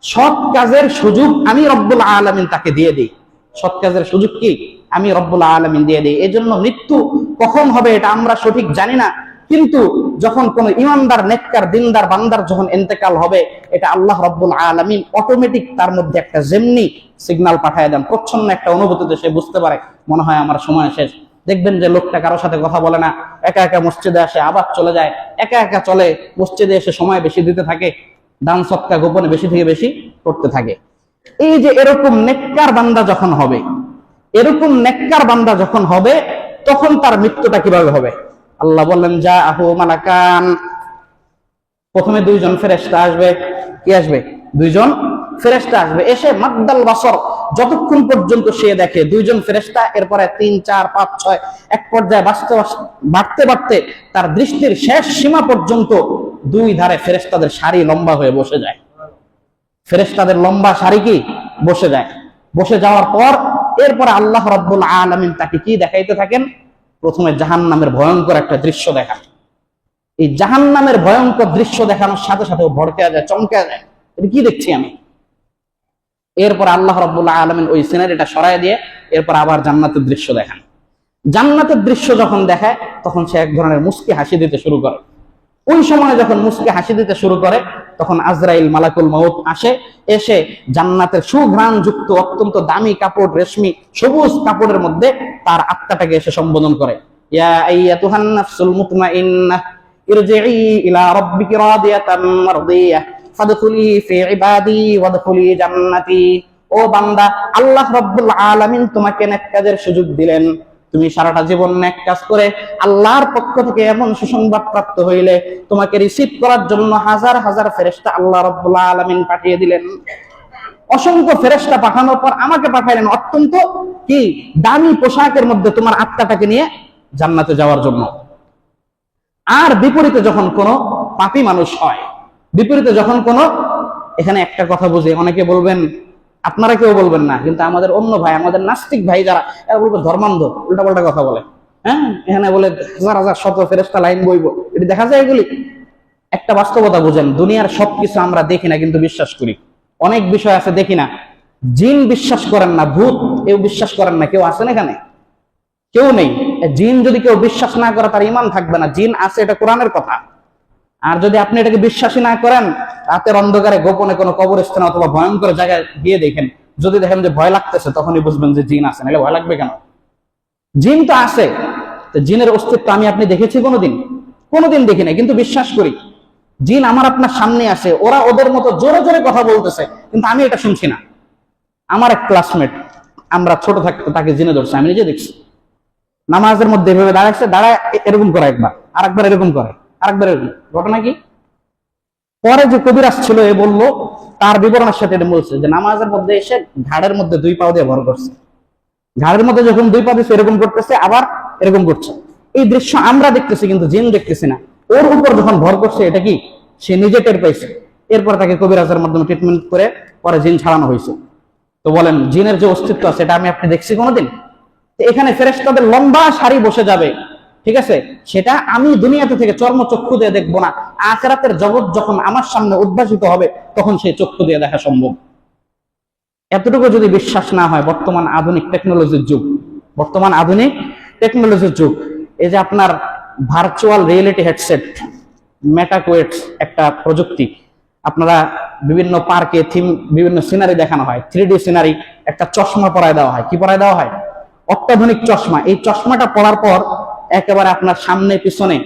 A: সৎ কাজের সুযোগ আমি রব্বুল আলামিন তাকে দিয়ে দিই। সৎ কাজের সুযোগ কি? আমি রব্বুল আলামিন দিয়ে দিই। এজন্য মৃত্যু কখন হবে এটা আমরা সঠিক জানি না, কিন্তু যখন কোন ইমানদার, নেককার, দিনদার বান্দার যখন ইন্তেকাল হবে, এটা আল্লাহ রব্বুল আলামিন অটোমেটিক তার মধ্যে একটা যেমনি সিগন্যাল পাঠিয়ে দেন, প্রচ্ছন্ন একটা অনুভূতিতে সে বুঝতে পারে, মনে হয় আমার সময় শেষ। দেখবেন যে লোকটা কারোর সাথে কথা বলে না, একা একা মসজিদে আসে, আবার চলে যায়, একা একা চলে, মসজিদে এসে সময় বেশি দিতে থাকে, দান সদকা গোপনে বেশি থেকে বেশি করতে থাকে। এই যে এরকম নেককার বান্দা যখন হবে, তখন তার মৃত্যুটা কিভাবে হবে? আল্লাহ বললেন, যা আহু মালাকান। প্রথমে 2 জন ফেরেশতা আসবে। কি আসবে? 2 জন ফেরেশতা আসবে। এসে মাদ্দাল বাসর, যতক্ষণ পর্যন্ত সে দেখে 2 জন ফেরেশতা, এরপরে 3, 4, 5, 6, এক পর্যায়ে বাড়তে বাড়তে তার দৃষ্টির শেষ সীমা পর্যন্ত 2 ধারে ফেরেশতাদের সারি লম্বা হয়ে বসে যায়। ফেরেশতাদের লম্বা সারি কি বসে যায়। বসে যাওয়ার পর এরপরে আল্লাহ রাব্বুল আলামিন তাকে কি দেখাইতে থাকেন? প্রথমে জাহান্নামের ভয়ঙ্কর একটা দৃশ্য দেখান। এই জাহান্নামের ভয়ঙ্কর দৃশ্য দেখানোর সাথে সাথে ভড়কে যায়, চমকে যায়, এটা কি দেখছি আমি। এরপর আল্লাহ রাব্বুল আলামিন ওই সিনারিটা সরায় দিয়ে এরপর আবার জান্নাতের দৃশ্য দেখান। জান্নাতের দৃশ্য যখন দেখায়, তখন সে এক ধরনের মুস্কি হাসি দিতে শুরু করে। ওই সময় যখন মুস্কি হাসি দিতে শুরু করে, তখন আজরাইল মালাকুল মউত আসে। এসে জান্নাতের সুঘ্রাণ যুক্ত অত্যন্ত দামি কাপড়, রেশমি সবুজ কাপড়ের মধ্যে তার আত্মাটাকে এসে সম্বোধন করে, ইয়া আইয়াতুহান নাফসুল মুতমাইন্নাহ ইরজিই ইলা রাব্বিকি রাদিয়াতাম মারদিয়াহ ফাদখুলি ফি ইবাদি ওয়াদখুলি জান্নাতি। ও বান্দা, আল্লাহ রাব্বুল আলামিন তোমাকে নেক কাজের সুযোগ দিলেন। তুমি সারাটা জীবন নেক কাজ করে আল্লাহর পক্ষ থেকে এমন সুসংবাদ প্রাপ্ত হইলে, তোমাকে রিসিভ করার জন্য হাজার হাজার ফেরেশতা আল্লাহ রাব্বুল আলামিন পাঠিয়ে দিলেন। অসংখ্য ফেরেশতা পাঠানোর পর আমাকে পাঠাইলেন অত্যন্ত কি দামি পোশাকের মধ্যে তোমার আত্মাটাকে নিয়ে জান্নাতে যাওয়ার জন্য। আর বিপরীতে যখন কোনো পাপী মানুষ হয়, এখানে একটা কথা বুঝে, অনেকে বলবেন, আপনারা কেউ বলবেন না, কিন্তু আমাদের অন্য ভাই, আমাদের নাস্তিক ভাই যারা, এরা বলবে ধর্মান্ধ, উল্টাপাল্টা কথা বলে। হ্যাঁ, এখানে বলে হাজার হাজার শত ফেরেশতা লাইন বইব, এটি দেখা যায় এগুলি। একটা বাস্তবতা বুঝেন, দুনিয়ার সবকিছু আমরা দেখি না কিন্তু বিশ্বাস করি। অনেক বিষয় আছে দেখি না। জিন বিশ্বাস করেন না, ভূত এও বিশ্বাস করেন না, কেউ আছেন এখানে? কেউ নেই। জিন যদি কেউ বিশ্বাস না করে, তার ঈমান থাকবে না। জিন আছে, এটা কোরআনের কথা। আর যদি আপনি এটাকে বিশ্বাসী না করেন, রাতের অন্ধকারে গোপনে কোনো কবরস্থানে অথবা ভয়ঙ্কর জায়গায় গিয়ে দেখেন, যদি দেখেন যে ভয় লাগতেছে, তখনই বুঝবেন যে জিন আছে, নাহলে ভয় লাগবে কেন? জিন তো আছে। তো জিনের অস্তিত্ব আমি আপনি দেখেছি কোনোদিন দেখি না, কিন্তু বিশ্বাস করি। জিন আমার আপনার সামনে আসে, ওরা ওদের মতো জোরে জোরে কথা বলতেছে, কিন্তু আমি এটা শুনছি না। আমার এক ক্লাসমেট, আমরা ছোট থাকতে তাকে জিনে ধরছে, আমি নিজে দেখছি। নামাজের মধ্যে এভাবে দাঁড়ায় এরকম করে, আরেকবার এরকম করে, আরেকবার এরকম। ঘটনা কি? পরে যে কবিরাজ ছিল, এ বললো, তার বিবরণের সাথে এটা বলছে যে নামাজের মধ্যে এসে ঘাড়ের মধ্যে 2 পা দিয়ে ভর করছে। ঘাড়ের মধ্যে যখন 2 পা দিচ্ছে এরকম করতেছে, আবার এরকম করছে। এই দৃশ্য আমরা দেখতেছি, কিন্তু জিন দেখতেছি না। ওর উপর যখন ভর করছে, এটা কি সে নিজে টের পাইছে। এরপর তাকে কবিরাজের মাধ্যমে ট্রিটমেন্ট করে পরে জিন ছাড়ানো হয়েছে। তো বলেন, জিনের যে অস্তিত্ব আছে, এটা আমি আপনি দেখছি কোনোদিন? এখানে ফেরেশতাদের লম্বা সারি বসে যাবে, ঠিক আছে, সেটা আমি দুনিয়াতে থেকে চর্মচক্ষু দিয়ে দেখবো না, আখিরাতের জগৎ যখন আমার সামনে উদ্ভাসিত হবে তখন সেই চক্ষু দিয়ে দেখা সম্ভব। এতটুকু যদি বিশ্বাস না হয়, বর্তমান আধুনিক টেকনোলজির যুগ, বর্তমান আধুনিক টেকনোলজির যুগ, এই যে আপনার ভার্চুয়াল রিয়েলিটি হেডসেট, মেটাকোয়েটস একটা প্রযুক্তি, আপনারা বিভিন্ন পার্কে থিম বিভিন্ন সিনারি দেখানো হয়, 3D সিনারি, একটা চশমা পরায় দেওয়া হয়। কি পরায় দেওয়া হয়? অত্যাধুনিক চশমা। এই চশমাটা পরার পর একেবারে আপনার সামনে পিছনে,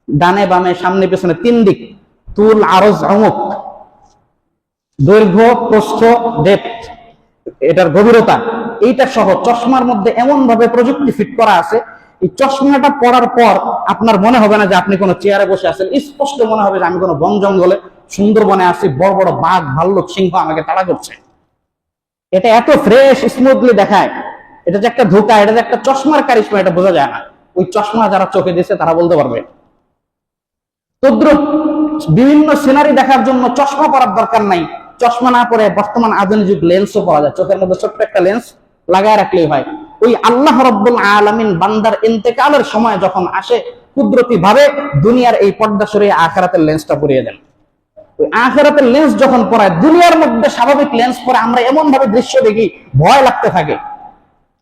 A: ডানে বামে সামনে পিছনে 3 দিক, তুল আরজ অমুক, দৈর্ঘ্য প্রস্থ ডেপথ, এটার গভীরতা, এইটা সহ চশমার মধ্যে এমন ভাবে প্রযুক্তি ফিট করা আছে, এই চশমাটা পরার পর আপনার মনে হবে না যে আপনি কোনো চেয়ারে বসে আছেন, স্পষ্ট মনে হবে যে আমি কোনো বন জঙ্গলে সুন্দরবনে আছি, বড় বড় বাঘ ভাল্লুক সিংহ আমাকে তাড়া করছে। এটা এত ফ্রেশ স্মুথলি দেখায়। এটা যে একটা ধোঁকা, এটা যে একটা চশমার কারিশমা, এটা বোঝা যায় না। ওই চশমা যারা চোখে দিয়েছে তারা বলতে পারবে। তদ্রুপ বিভিন্ন সিনারি দেখার জন্য চশমা পরার দরকার নাই। চশমা না পরে বর্তমান আধুনিক যুগ লেন্সও পরা যায়, চোখের মধ্যে ছোট্ট একটা লেন্স লাগায় রাখলেই হয়। ওই আল্লাহ রাব্বুল আলামিন বান্দার ইন্তেকালের সময় যখন আসে, কুদরতি ভাবে দুনিয়ার এই পর্দা সরিয়ে আখিরাতের লেন্সটা পরিয়ে দেন। ওই আখিরাতের লেন্স যখন পরায়, দুনিয়ার মধ্যে স্বাভাবিক লেন্স পরে আমরা এমন ভাবে দৃশ্য দেখি ভয় লাগতে থাকে।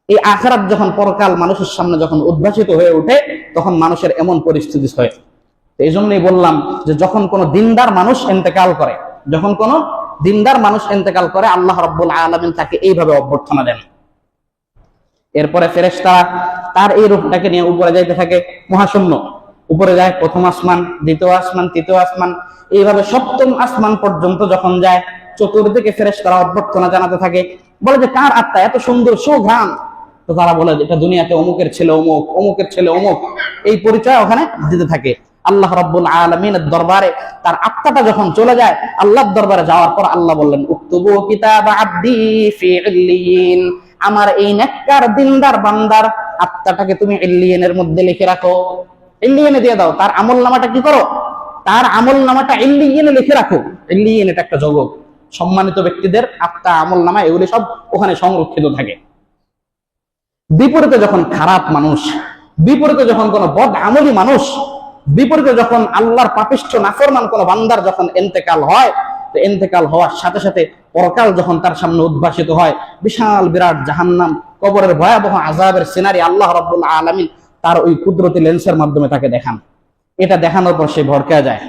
A: এই আখিরাত যখন পরকাল মানুষের সামনে যখন উদ্ভাসিত হয়ে ওঠে, তখন মানুষের এমন পরিস্থিতি হয়। এই জন্যই বললাম যে যখন কোন দিনদার মানুষ ইন্তেকাল করে, যখন কোন দিনদার মানুষ ইন্তেকাল করে, আল্লাহ রাব্বুল আলামিন তাকে এইভাবে অভ্যর্থনা দেন। এরপরে ফেরেশতারা তার এই রূপটাকে নিয়ে উপরে যাইতে থাকে, মহাশূন্য, উপরে যায়, প্রথম আসমান, দ্বিতীয় আসমান, তৃতীয় আসমান, এইভাবে সপ্তম আসমান পর্যন্ত যখন যায়, চতুর্দিকে ফেরেশতারা অভ্যর্থনা জানাতে থাকে, বলে যে কার আত্মা এত সুন্দর সুঘ্রাণ? তো তারা বলে এটা দুনিয়াতে অমুকের ছেলে অমুক, অমুকের ছেলে অমুক, এই পরিচয় ওখানে দিতে থাকে। আল্লাহ রাব্বুল আলামিনের দরবারে তার আত্মাটা যখন চলে যায়, আল্লাহর দরবারে যাওয়ার পর আল্লাহ বললেন, উকতুবু কিতাব আব্দি ফি ইল্লিয়িন, আমার এই নেককার দিনদার বান্দার আত্মাটাকে তুমি ইল্লিয়িনের মধ্যে লিখে রাখো, ইল্লিয়িনে দিয়ে দাও। তার আমলনামাটা কি করো? তার আমলনামাটা ইল্লিয়িনে লিখে রাখো। ইল্লিয়িন এটা একটা জগৎ, সম্মানিত ব্যক্তিদের আত্মা, আমলনামা, এগুলি সব ওখানে সংরক্ষিত থাকে। বিপরীতে যখন খারাপ মানুষ, বিপরীতে যখন কোন বদ আমলি মানুষ, বিপরীতে যখন আল্লাহর পাপিষ্ঠ নাফরমান কোন বান্দার যখন ইন্তেকাল হয়, তো ইন্তেকাল হওয়ার সাথে সাথে পরকাল যখন তার সামনে উদ্ভাসিত হয়, বিশাল বিরাট জাহান্নাম, কবরের ভয়াবহ আযাবের সিনারি আল্লাহ রাব্বুল আলামিন তার ওই কুদরতি লেন্সের মাধ্যমে তাকে দেখান। এটা দেখানোর পর সে ভড়কে যায়।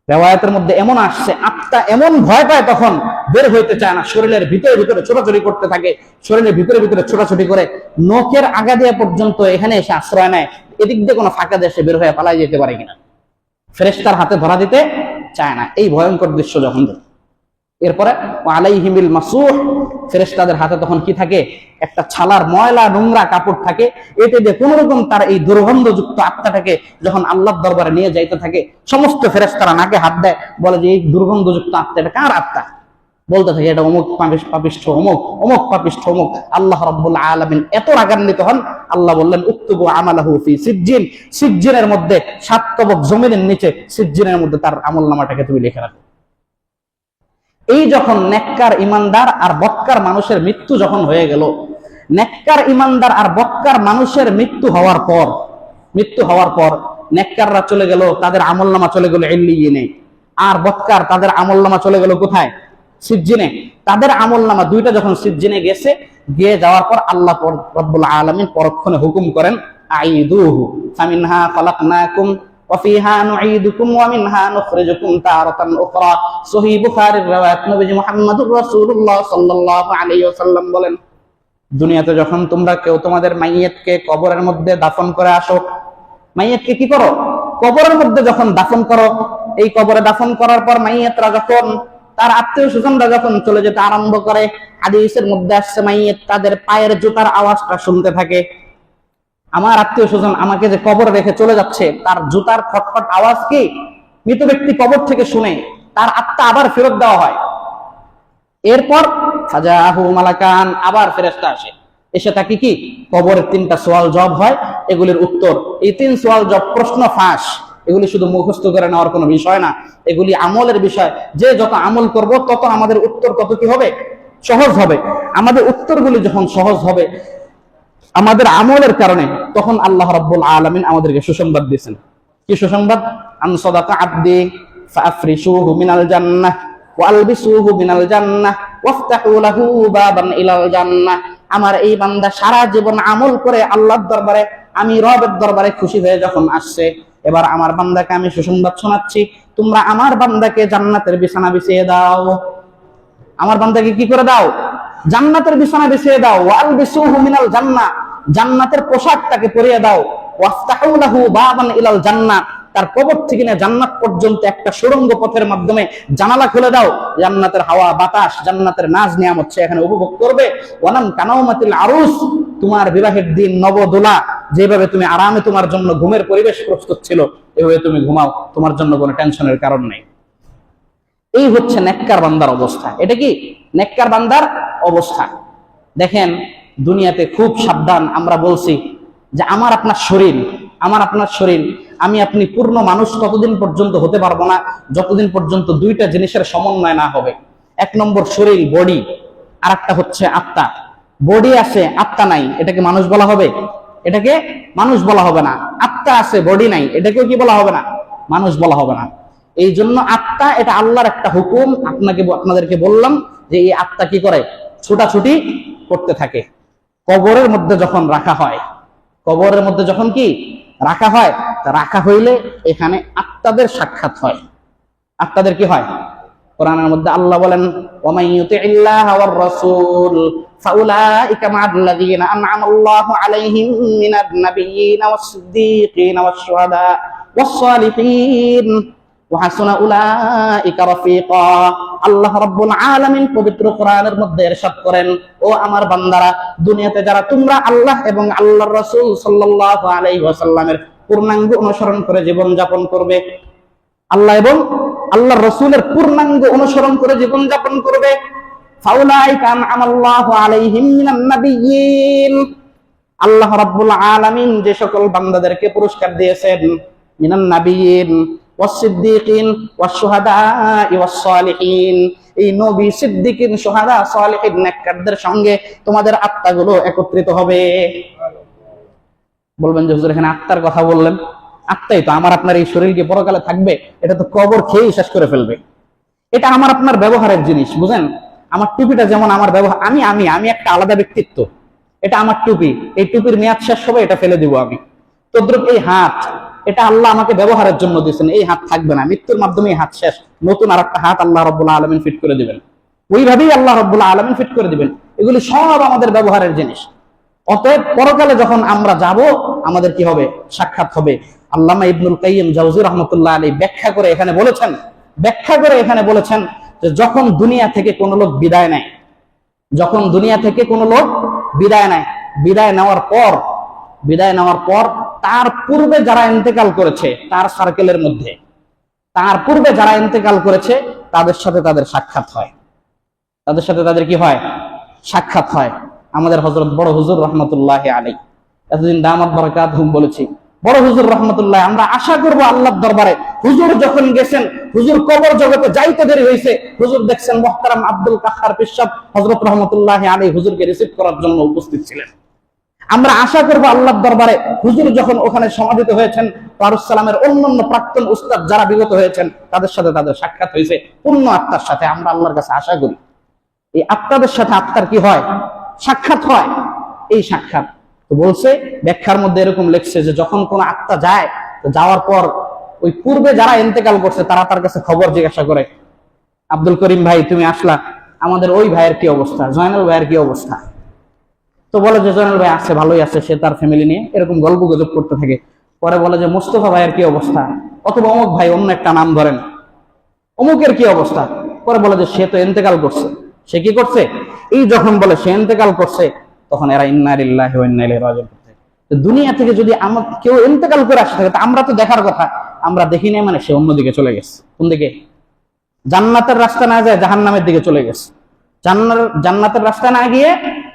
A: রিওয়ায়াতের মধ্যে এমন আসছে, আত্মা এমন ভয় পায় তখন বের হইতে চায় না, শরীরের ভিতরে ভিতরে ছোটাছুটি করতে থাকে, শরীরের ভিতরে ভিতরে ছোটাছুটি করে নখের আগা দিয়ে পর্যন্ত এখানে এসে আশ্রয় নেয়, এদিক দিয়ে কোনো ফাঁকা দেশে বের হয়ে পালাই যেতে পারে কিনা, ফেরেশতার হাতে ধরা দিতে চায় না। এই ভয়ঙ্কর দৃশ্য যখন এরপরে আলাইহিমিল মাসুহ, ফেরেশতাদের হাতে তখন কি থাকে? একটা ছালার ময়লা নোংরা কাপড় থাকে, এতে দিয়ে কোন রকম তার এই দুর্গন্ধযুক্ত আত্মাটাকে যখন আল্লাহর দরবারে নিয়ে যাইতে থাকে, সমস্ত ফেরেশতারা নাকে হাত দেয়, বলে যে এই দুর্গন্ধযুক্ত আত্মা এটা কার আত্মা? বলতে থাকে এটা অমুক পাপিষ্ঠ অমুক, অমুক পাপিষ্ঠ অমুক। আল্লাহ রাব্বুল আলামিন এত রাগান্বিত হন, আল্লাহ বললেন উকতুবু আমালাহু ফি সিজ্জিন, সিজ্জিনের মধ্যে 7 তবক জমিনের নিচে সিজ্জিনের মধ্যে তার আমলনামাটাকে তুমি লিখে রাখো। এই যখন নেককার ইমানদার আর বক্কার মানুষের মৃত্যু যখন হয়ে গেল, নেককার ইমানদার আর বক্কার মানুষের মৃত্যু হওয়ার পর নেককাররা চলে গেল, তাদের আমলনামা চলে গেল ইল্লিয়িনে, আর বক্কার তাদের আমলনামা চলে গেল কোথায়? সিজ্জিনে। তাদের আমলনামা দুইটা যখন সিজ্জিনে গেছে, গিয়ে যাওয়ার পর আল্লাহ রাব্বুল আলামিন পরক্ষণে হুকুম করেন, আইদুহু ফামিনহা খালাকনাকুম ওয়াফিহা নুঈদুকুম ওয়া মিনহা নুখরিজুকুম তারাতান উখরা। সহিহ বুখারীর riwayat, নবীজি মুহাম্মদুর রাসূলুল্লাহ সাল্লাল্লাহু আলাইহি ওয়াসাল্লাম বলেন, দুনিয়াতে যখন তোমরা কেউ তোমাদের মাইয়াতকে কবরের মধ্যে দাফন করে আসো, মাইয়াতকে কি করো? কবরের মধ্যে যখন দাফন করো, এই কবরে দাফন করার পর মাইয়াতরা যখন তার আত্মীয় স্বজনরা যখন চলে যেতে আরম্ভ করে, হাদিসের মধ্যে আসছে মাইয়াত তাদের পায়ের জুতার আওয়াজটা শুনতে থাকে। আমার আত্মীয় স্বজন আমাকে যে কবরে রেখে চলে যাচ্ছে, তার জুতার খটখট আওয়াজ কি মৃত ব্যক্তি কবর থেকে শুনে তার আত্মা আবার ফেরত দেওয়া হয়। এরপর ফাজাহু মালাকান, আবার ফেরেশতা আসে, এসে তাকে কি কবরের 3টা সওয়াল জবাব হয়, এগুলির উত্তর, এই 3 সওয়াল জবাব প্রশ্ন ফাঁস, এগুলি শুধু মুখস্থ করে নেওয়ার কোনো বিষয় না, এগুলি আমলের বিষয়। যে যত আমল করব তত আমাদের উত্তর তত কি হবে? সহজ হবে। আমাদের উত্তরগুলি যখন সহজ হবে, আমাদের আমলের কারণে, তখন আল্লাহ রাব্বুল আলামিন আমাদেরকে সুসংবাদ দিয়েছেন। কি সুসংবাদ? আন সাদাকা আবদি ফাআফরিশুহু মিনাল জান্নাহ ওয়া আলবিসুহু মিনাল জান্নাহ ওয়াফতাহু লাহু বাবান ইলাল জান্নাহ। আমার এই বান্দা সারা জীবন আমল করে আল্লাহর দরবারে, আমি রবের দরবারে খুশি হয়ে যখন আসছে, এবার আমার বান্দাকে আমি সুসংবাদ শোনাচ্ছি, তোমরা আমার বান্দাকে জান্নাতের বিছানা বিছিয়ে দাও। আমার বান্দাকে কি করে দাও? জান্নাতের বিছানা বিছিয়ে দাও। ওয়ালবিসুহু মিনাল জান্নাহ, জান্নাতের পোশাকটাকে পরিয়ে দাও। ওয়াফতাহু লাহু বাবান ইলাল জান্নাহ, তার কবর থেকে নিয়ে জান্নাত পর্যন্ত একটা সুড়ঙ্গ পথের মাধ্যমে জানালা খুলে দাও। জান্নাতের হাওয়া বাতাস, জান্নাতের নাজ নিয়ামত সে এখানে উপভোগ করবে। ওয়ানাম কানাউমাতিল আরুস, তোমার বিবাহের দিন নবদোলা যেভাবে তুমি আরামে, তোমার জন্য ঘুমের পরিবেশ প্রস্তুত ছিল, এভাবে তুমি ঘুমাও, তোমার জন্য কোনো টেনশনের কারণ নেই। এই হচ্ছে নেককার বান্দার অবস্থা। এটা কি নেককার বান্দার অবস্থা? দেখেন, দুনিয়াতে খুব সাবধান। আমরা বলছি যে আমার আপনার শরীর, আমি আপনি পূর্ণ মানুষ ততদিন পর্যন্ত হতে পারবো না যতদিন পর্যন্ত দুইটা জিনিসের সমন্বয় না হবে। এক নম্বর শরীর, বডি, আর একটা হচ্ছে আত্মা। বডি আছে, আত্মা নাই, এটাকে মানুষ বলা হবে? এটাকে মানুষ বলা হবে না। আত্মা আছে, বডি নাই, এটাকেও কি বলা হবে না? মানুষ বলা হবে না। এই জন্য আত্মা এটা আল্লাহর একটা হুকুম। আপনাদেরকে বললাম যে এই আত্মা কি করে? ছুটাছুটি করতে থাকে। কবরের মধ্যে যখন রাখা হয়, কবরের মধ্যে যখন কি রাখা হয়, রাখা হইলে এখানে আত্মাদের সাক্ষাৎ হয়। আত্মাদের কি হয়? কোরআনের মধ্যে আল্লাহ বলেন, ওয়া মান ইউতিইল্লাহা ওয়ার রাসূল ফাউলাইকা মা'আল্লাযীনা আন'আমাল্লাহু আলাইহিম মিনান নাবিয়্যিনা ওয়াস-সিদ্দীকিনা ওয়াশ-শুহাদা ওয়াস-সালিহিন ওয়া হাসুনা উলাইকা রাফীকা। আল্লাহ রাব্বুল আলামিন পবিত্র কোরআনের মধ্যে ইরশাদ করেন, ও আমার বান্দারা, দুনিয়াতে যারা তোমরা আল্লাহ এবং আল্লাহর রাসূল সাল্লাল্লাহু আলাইহি ওয়াসাল্লামের পূর্ণাঙ্গ অনুসরণ করে জীবন যাপন করবে, আল্লাহ এবং আল্লাহর রাসূলের পূর্ণাঙ্গ অনুসরণ করে জীবন যাপন করবে, ফাউলাইকা আন'আমাল্লাহু আলাইহিম মিনান নাবিয়্যিন, আল্লাহ রাব্বুল আলামিন যে সকল বান্দাদেরকে পুরস্কার দিয়েছেন, মিনান নাবিয়্যিন ওয়াস-সিদ্দীকিন ওয়াশ-শুহাদা ওয়াস-সালিহিন, এই নবী, সিদ্দিকিন, শুহাদা, সালিহিন, নেককারদের সঙ্গে তোমাদের আত্মাগুলো একত্রিত হবে। বলবেন যে হুজুর এখানে আত্মার কথা বললেন, আত্মাই তো আমার আপনার এই শরীরকে পরকালে থাকবে, এটা তো কবর খেয়েই শেষ করে ফেলবে। এটা আমার আপনার ব্যবহারের জিনিস, বুঝেন? আমার টুপিটা যেমন আমার ব্যবহার, আমি একটা আলাদা ব্যক্তিত্ব, এটা আমার টুপি, এই টুপির মেয়াদ শেষ হবে, এটা ফেলে দিব আমি। তদ্রুপ এই হাত, এটা আল্লাহ আমাকে ব্যবহারের জন্য দিয়েছেন, এই হাত থাকবে না, মৃত্যুর মাধ্যমে এই হাত শেষ, নতুন আর একটা হাত আল্লাহ রাব্বুল আলামিন ফিট করে দিবেন। ওইভাবেই আল্লাহ রাব্বুল আলামিন ফিট করে দিবেন। এগুলি সব আমাদের ব্যবহারের জিনিস। অতএব পরকালে যখন আমরা যাব, আমাদের কি হবে? সাক্ষাৎ হবে। আল্লামা ইবনুল কাইয়িম জাওযী রাহমাতুল্লাহ আলাইহি ব্যাখ্যা করে এখানে বলেছেন যে যখন দুনিয়া থেকে কোনো লোক বিদায় নেয়, বিদায় নেওয়ার পর তার পূর্বে যারা ইন্তেকাল করেছে, তার সার্কেলের মধ্যে তাদের সাথে তাদের সাক্ষাৎ হয়। তাদের কি হয়? সাক্ষাৎ হয়। আমাদের হযরত বড় হুজুর রাহমাতুল্লাহি আলাইহি, এতদিন দামাত বারাকাতুহুম বলেছি, বড় হুজুর রাহমাতুল্লাহ, আমরা আশা করব আল্লাহর দরবারে হুজুর যখন গেছেন, হুজুর কবর জগতে যাইতে দেরি হয়েছে, হুজুর দেখছেন মুহতারাম আব্দুল কাহ্হার পিশাব হযরত রাহমাতুল্লাহি আলাইহি হুজুরকে রিসিভ করার জন্য উপস্থিত ছিলেন। আমরা আশা করব আল্লাহর দরবারে হুজুর যখন ওখানে সমাধিত হয়েছেন, দারুস সালামের অন্যান্য প্রাক্তন উস্তাদ যারা বিগত হয়েছেন, তাদের সাথে তাদের সাক্ষাৎ হয়েছে পূর্ণ আত্মার সাথে। আমরা আল্লাহর কাছে আশা করি এই আত্মাদের সাথে আত্মার কি হয়? সাক্ষাৎ হয়। এই সাক্ষাৎ তো বলছে, ব্যাখ্যার মধ্যে এরকম লিখছে যে যখন কোন আত্মা যায়, তো যাওয়ার পর ওই পূর্বে যারা ইন্তেকাল করছে তারা তার কাছে খবর জিজ্ঞাসা করে, আব্দুল করিম ভাই তুমি আসলা, আমাদের ওই ভাইয়ের কি অবস্থা, জয়নাল ভাইয়ের কি অবস্থা? তো বলে যে জয়নাল ভাই আছে, ভালোই আছে, সে তার ফ্যামিলি নিয়ে এরকম গল্প গুজব করতে থাকে। পরে বলে যে মোস্তফা ভাইয়ের কি অবস্থা, অথবা অমুক ভাই, অন্য একটা নাম ধরেন, অমুকের কি অবস্থা? পরে বলে যে সে তো ইন্তেকাল করছে। সে কি করছে? এই যখন বলে সে ইন্তেকাল করছে, তখন এরা ইন্না লিল্লাহি ওয়া ইন্না ইলাইহি রাজিউন। দুনিয়া থেকে যদি কেউ ইন্তেকাল করে আসে থাকে, তা আমরা তো দেখার কথা, আমরা দেখি না, মানে সে অন্যদিকে চলে গেছে। কোন দিকে? জান্নাতের রাস্তা না যায় জাহান্নামের দিকে চলে গেছে। জান্নাতের রাস্তা না গিয়ে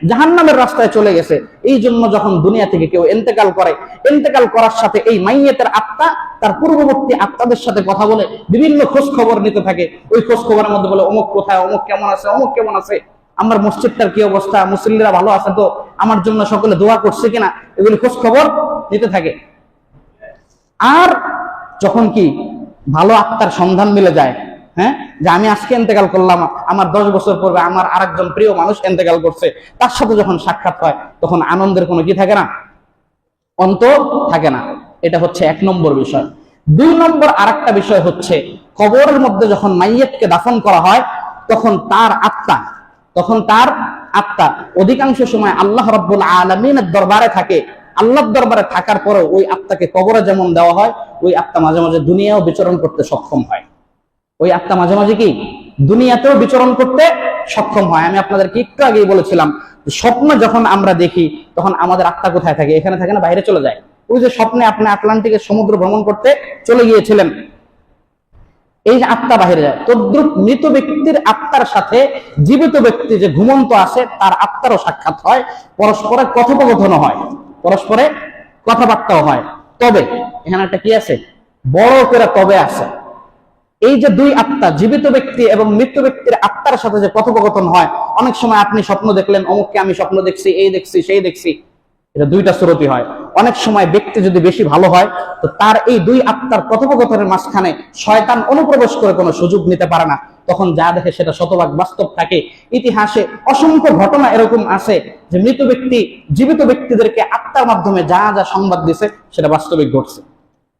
A: জাহান্নামের রাস্তায় চলে গেছে। এই জন্য যখন দুনিয়া থেকে কেউ ইন্তেকাল করে, ইন্তেকাল করার সাথে এই মাইয়েতের আত্মা তার পূর্ববর্তী আত্মাদের সাথে কথা বলে বিভিন্ন খোঁজ খবর নিতে থাকে। ওই খোঁজ খবরের মধ্যে বলে অমুক কোথায়, অমুক কেমন আছে, অমুক কেমন আছে, আমার মসজিদটার কি অবস্থা, মুসল্লিরা ভালো আছে তো, আমার জন্য সকলে দোয়া করছে কিনা এগুলি খোঁজ খবর নিতে থাকে। আর যখন কি ভালো আত্মার সন্ধান মিলে যায়, হ্যাঁ, যে আমি আজকে ইন্তেকাল করলাম, আমার 10 বছর পূর্বে আমার আরেকজন প্রিয় মানুষ ইন্তেকাল করছে, তার সাথে যখন সাক্ষাৎ হয় তখন আনন্দের কোনো কি থাকে না, অন্ত থাকে না। এটা হচ্ছে 1 নম্বর বিষয়। 2 নম্বর আরেকটা বিষয় হচ্ছে, কবরের মধ্যে যখন মাইয়িতকে দাফন করা হয় তখন তার আত্মা অধিকাংশ সময় আল্লাহ রাব্বুল আলামিনের দরবারে থাকে। আল্লাহর দরবারে থাকার পরে ওই আত্মাকে কবরে যেমন দেওয়া হয়, ওই আত্মা মাঝে মাঝে দুনিয়াও বিচরণ করতে সক্ষম হয়। ওই আত্মা মাঝে মাঝে কি দুনিয়াতেও বিচরণ করতে সক্ষম হয়। আমি আপনাদেরকে একটু আগেই বলেছিলাম, স্বপ্ন যখন আমরা দেখি তখন আমাদের আত্মা কোথায় থাকে? এখানে থাকে না, বাইরে চলে যায়। ওই যে স্বপ্নে আপনি আটলান্টিকের সমুদ্র ভ্রমণ করতে চলে গিয়েছিলেন, এই যে আত্মা বাহিরে যায়। তদ্রুপ মৃত ব্যক্তির আত্মার সাথে জীবিত ব্যক্তি যে ঘুমন্ত আছে তার আত্মারও সাক্ষাৎ হয়, পরস্পরের কথোপকথন হয়, পরস্পরে কথাবার্তাও হয়। তবে এখানে একটা কি আছে, বড় করে তবে আছে। এই যে 2 আত্মা, জীবিত ব্যক্তি এবং মৃত ব্যক্তির আত্মার সাথে যে কথোপকথন হয়, অনেক সময় আপনি স্বপ্ন দেখলেন, অমুককে আমি স্বপ্ন দেখছি, এই দেখছি সেই দেখছি, এটা 2টা সুরতি হয়। অনেক সময় ব্যক্তি যদি বেশি ভালো হয় তো তার এই 2 আত্মার কথোপকথনের মাঝখানে শয়তান অনুপ্রবেশ করে কোনো সুযোগ নিতে পারে না, তখন যা দেখে সেটা শতভাগ বাস্তব থাকে। ইতিহাসে অসংখ্য ঘটনা এরকম আছে যে মৃত ব্যক্তি জীবিত ব্যক্তিদেরকে আত্মার মাধ্যমে যা যা সংবাদ দিছে সেটা বাস্তবিক ঘটছে।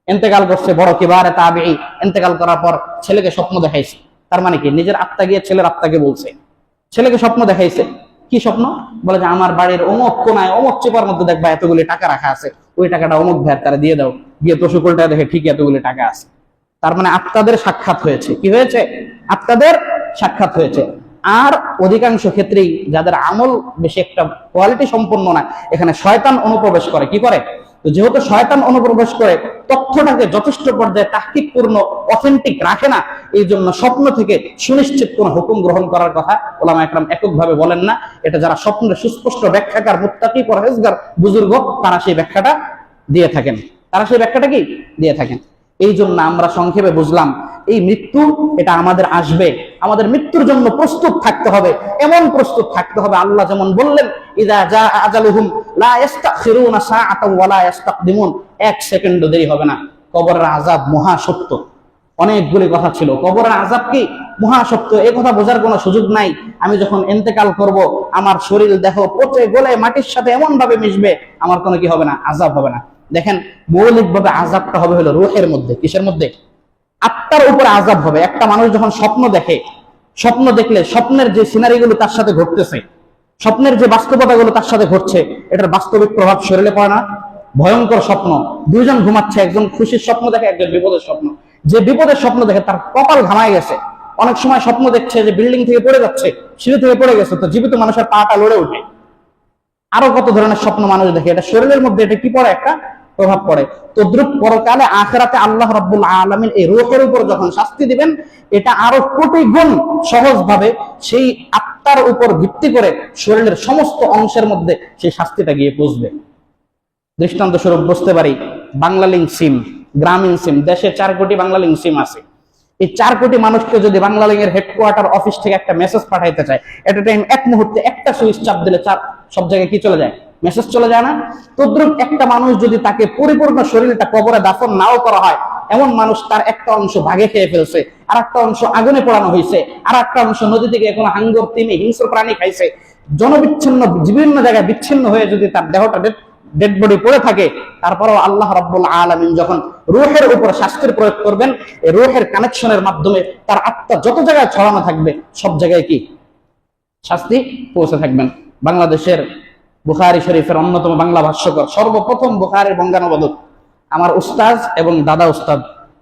A: ইন্তেকাল করছে বড় কিবারে তাবিঈ, ইন্তেকাল করার পর ছেলেকে স্বপ্ন দেখাইছে। তার মানে কি, নিজের আত্মা গিয়ে ছেলের আত্মাকে বলছে, ছেলেকে স্বপ্ন দেখাইছে। কি স্বপ্ন? বলে যে আমার বাড়ির অমুক কোনায় অমুক চেপার মধ্যে দেখবা এতগুলি টাকা রাখা আছে, ওই টাকাটা অমুক ভাইয়ের তারা দিয়ে দাও। গিয়ে তো সকলটা দেখে ঠিক এতগুলি টাকা আছে। তার মানে আত্মাদের সাক্ষাৎ হয়েছে। কি হয়েছে? আত্মাদের সাক্ষাৎ হয়েছে। আর অধিকাংশ ক্ষেত্রেই যাদের আমল বেশি একটা কোয়ালিটি সম্পন্ন না, এখানে শয়তান অনুপ্রবেশ করে। কি করে? তো যেহেতু শয়তান অনুপ্রবেশ করে, তথ্যটাকে যথেষ্ট পর্যায়ে তাহকিকপূর্ণ অথেন্টিক রাখে না, এই জন্য স্বপ্ন থেকে সুনিশ্চিত কোন হুকুম গ্রহণ করার কথা ওলামা একরাম এককভাবে বলেন না। এটা যারা স্বপ্নের সুস্পষ্ট ব্যাখ্যাকার, মুত্তাকি, পরহেজগার বুজুর্গ, তারা সেই ব্যাখ্যাটা দিয়ে থাকেন। এই জন্য আমরা সংক্ষেপে বুঝলাম, এই মৃত্যু এটা আমাদের আসবে, আমাদের মৃত্যুর জন্য প্রস্তুত থাকতে হবে। এমন প্রস্তুত থাকতে হবে, আল্লাহ যেমন বললেন, ইযা জা আজালুহুম লা ইস্তাখিরুনা সাআতাও ওয়া লা ইস্তাকদিমুন, 1 সেকেন্ডও দেরি হবে না। কবরের আযাব মহা সত্য। অনেকগুলি কথা ছিল, কবরের আযাব কি মহা সত্য, এই কথা বোঝার কোনো সুযোগ নাই। আমি যখন ইন্তেকাল করব, আমার শরীর দেহ পচে গলে মাটির সাথে এমন ভাবে মিশবে, আমার কোনো কি হবে না, আযাব হবে না। দেখেন, মৌলিকভাবে আযাবটা হবে হলো রূহের মধ্যে। কিসের মধ্যে? আত্মার উপরে আযাব হবে। একটা মানুষ যখন স্বপ্ন দেখে, স্বপ্ন দেখলে স্বপ্নের যে সিনারিগুলো তার সাথে ঘটতেছে, স্বপ্নের যে বাস্তবতাগুলো তার সাথে ঘটছে, এটার বাস্তবিক প্রভাব শরীরে পড়ে না? ভয়ঙ্কর স্বপ্ন, 2 জন ঘুমাচ্ছে, একজন খুশির স্বপ্ন দেখে, একজন বিপদের স্বপ্ন। যে বিপদের স্বপ্ন দেখে তার কপাল ঘামায় গেছে। অনেক সময় স্বপ্ন দেখছে যে বিল্ডিং থেকে পড়ে যাচ্ছে, সিঁড়ি থেকে পড়ে গেছে, তো জীবিত মানুষের পাটা লড়ে ওঠে। আরো কত ধরনের স্বপ্ন মানুষ দেখে, এটা শরীরের মধ্যে এটা কি পড়ে, একটা প্রভাব পড়ে। তদ্রুপ পরকালে আখিরাতে আল্লাহ রাব্বুল আলামিন এই রূহের উপর যখন শাস্তি দিবেন, এটা আরো কোটি গুণ সহজ ভাবে সেই আত্মার উপর ভিত্তি করে শরীরের সমস্ত অংশের মধ্যে সেই শাস্তিটা গিয়ে পৌঁছবে। দৃষ্টান্ত স্বরূপ বুঝতে পারি, বাংলালিংক সিম, গ্রামীণ সিম, দেশে 4 কোটি বাংলালিংক সিম আছে। এই 4 কোটি মানুষকে যদি বাংলালিংকের হেডকোয়ার্টার অফিস থেকে একটা মেসেজ পাঠাইতে চায়, এট এ টাইম, এক মুহূর্তে একটা সুইচ চাপ দিলে সব জায়গায় কি চলে যায়? মেসেজ চলে যায় না? তদ্রুপ একটা মানুষ যদি তাকে পরিপূর্ণ শরীরটা কবরে দাফন নাও করা হয়, এমন মানুষ তার একটা অংশ ভাগে খেয়ে ফেলছে, আর একটা অংশ আগুনে পোড়ানো হয়েছে, আর একটা অংশ নদী থেকে কোনো হাঙ্গর, তিমি, হিংস্র প্রাণী খাইছে, জনবিচ্ছিন্ন বিভিন্ন জায়গায় বিচ্ছিন্ন হয়ে যদি তার দেহটা ডেড বডি পড়ে থাকে, তারপরেও আল্লাহ রাব্বুল আলামিন যখন রূহের উপর শাস্তির প্রয়োগ করবেন, এই রূহের কানেকশনের মাধ্যমে তার আত্মা যত জায়গায় ছড়ানো থাকবে সব জায়গায় কি শাস্তি পৌঁছে থাকবেন। বাংলাদেশের বুখারী শরীফের অন্যতম বাংলা ভাষ্যকার, সর্বপ্রথম বুখারীর বঙ্গানুবাদক, আমার উস্তাদ এবং দাদা উস্তাদ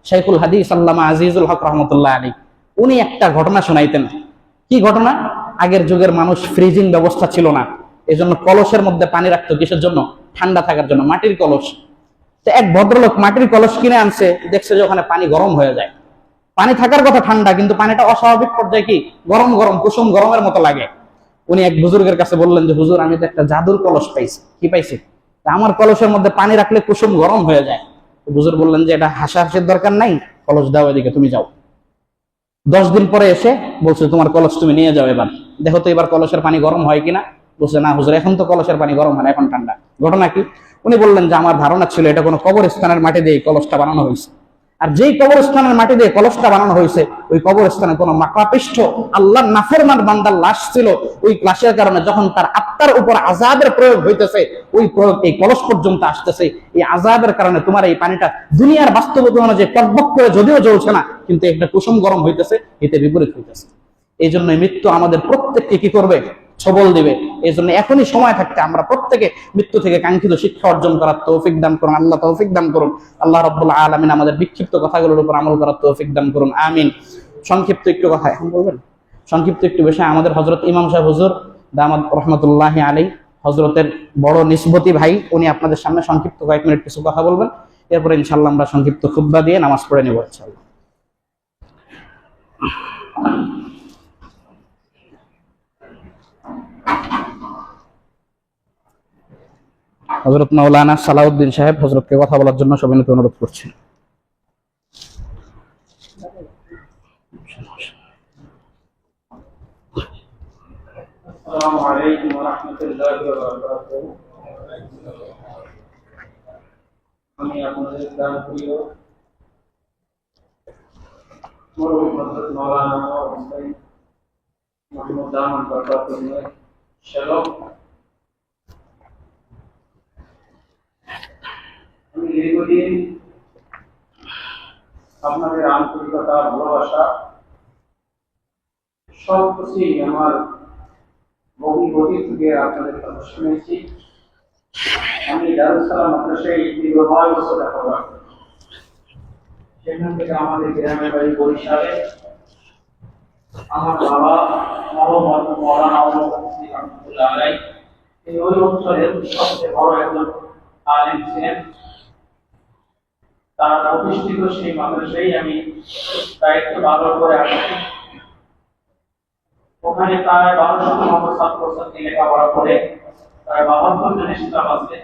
A: শাইখুল হাদিস আল্লামা আজিজুল হক রহমতুল্লাহ আলী, উনি একটা ঘটনা শোনাইতেন। কি ঘটনা? আগের যুগের মানুষ ফ্রিজিং ব্যবস্থা ছিল না, এজন্য কলসের মধ্যে পানি রাখতো। কিসের জন্য? ঠান্ডা থাকার জন্য, মাটির কলস। তো এক ভদ্রলোক মাটির কলস কিনে আনছে, দেখছে যে ওখানে পানি গরম হয়ে যায়। পানি থাকার কথা ঠান্ডা, কিন্তু পানিটা অস্বাভাবিক পর্যায়ে কি গরম গরম, কুসুম গরমের মতো লাগে। উনি এক বুজুর্গের কাছে বললেন যে, হুজুর, আমি তো একটা জাদুর কলস পাইছি। কি পাইছি? আমার কলসের মধ্যে পানি রাখলে কুসুম গরম হয়ে যায়। হুজুর বললেন যে, এটা হাসাহাসির দরকার নাই, কলস দাও, এদিকে তুমি যাও। 10 দিন পরে এসে বলছে, তোমার কলস তুমি নিয়ে যাও, এবার দেখো তো এবার কলসের পানি গরম হয় কিনা। বলছে, না হুজুর, এখন তো কলসের পানি গরম হয় না, এখন ঠান্ডা। ঘটনা কি? উনি বললেন যে আমার ধারণা ছিল এটা কোনো কবরস্থানের মাটি দিয়ে কলসটা বানানো হয়েছে। আর যেই কবরস্থানের মাটি দিয়ে কলসটা বানানো হয়েছে, ওই কবরস্থানে কোনো মাকাপিষ্ঠ আল্লাহর নাফরমান বান্দার লাশ ছিল। ওই লাশের কারণে যখন তার আত্মার উপর আযাবের প্রয়োগ হইতেছে, ওই প্রয়োগ এই কলস পর্যন্ত আসতেছে। এই আযাবের কারণে তোমার এই পানিটা দুনিয়ার বাস্তবতা অনুযায়ী টকবক করে যদিও জ্বলছে না, কিন্তু একটা কুসুম গরম হইতেছে, এতে বিপরীত হইতেছে। এই জন্য মৃত্যু আমাদের প্রত্যেককে কি করবে? সবল দিবে। এই জন্য এখনই সময় থাকতে আমরা প্রত্যেকে মৃত্যু থেকে কাঙ্ক্ষিত শিক্ষা অর্জন করার তৌফিক দান করুন। আল্লাহ তৌফিক দান করুন। আল্লাহ রাব্বুল আলামিন আমাদের বিক্ষিপ্ত কথাগুলোর উপর আমল করার তৌফিক দান করুন, আমিন। সংক্ষিপ্ত একটু কথা এখন বলবেন, সংক্ষিপ্ত একটু বিষয়। আমাদের হযরত ইমাম সাহেব হুজুর দামাত রহমাতুল্লাহি আলাইহি, হযরতের বড় নিসবতি ভাই, উনি আপনাদের সামনে সংক্ষিপ্ত কয়েক মিনিট কিছু কথা বলবেন। এরপরে ইনশাআল্লাহ আমরা সংক্ষিপ্ত খুতবা দিয়ে নামাজ পড়ে নেব ইনশাআল্লাহ। হযরত মাওলানা সালাউদ্দিন সাহেব হযরতকে কথা বলার জন্য সবিনীত অনুরোধ করছি।
B: আসসালামু আলাইকুম ওয়া রাহমাতুল্লাহি ওয়া বারাকাতুহু। আমি আপনাদের প্রাণ প্রিয় মরহুম হযরত মাওলানা হুসাইন মুহাম্মদ জামান বরকাতুল্লাহ শালম। আমি দীর্ঘদিন আপনাদের আন্তরিকতা, ভালোবাসা সব কিছুই আমার বহু অতীত থেকে আপনাদের কথা শুনেছি। আমি দারুস সালাম মাদ্রাসায় দীর্ঘ 9 বছর লেখাপড়া করি। সেখান থেকে আমাদের গ্রামের বাড়ি বরিশালে। আমার বাবা মোহাম্মদ মাওলানা রহমতুল্লাহ আলাইহি, তিনি ওই অঞ্চলের সবচেয়ে বড় একজন আলেম ছিলেন। তার প্রতিষ্ঠিত সেই মাদ্রাসায় আমি দায়িত্ব পালন করে আসছি। ওখানে প্রায় 1200 মতো ছাত্রছাত্রী লেখাপড়া করে, প্রায় 72 জন ইসলাম আছে।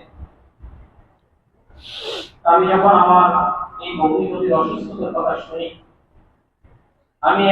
B: আমি যখন আমার এই ভগ্নিপতির অসুস্থতার কথা শুনি, আমি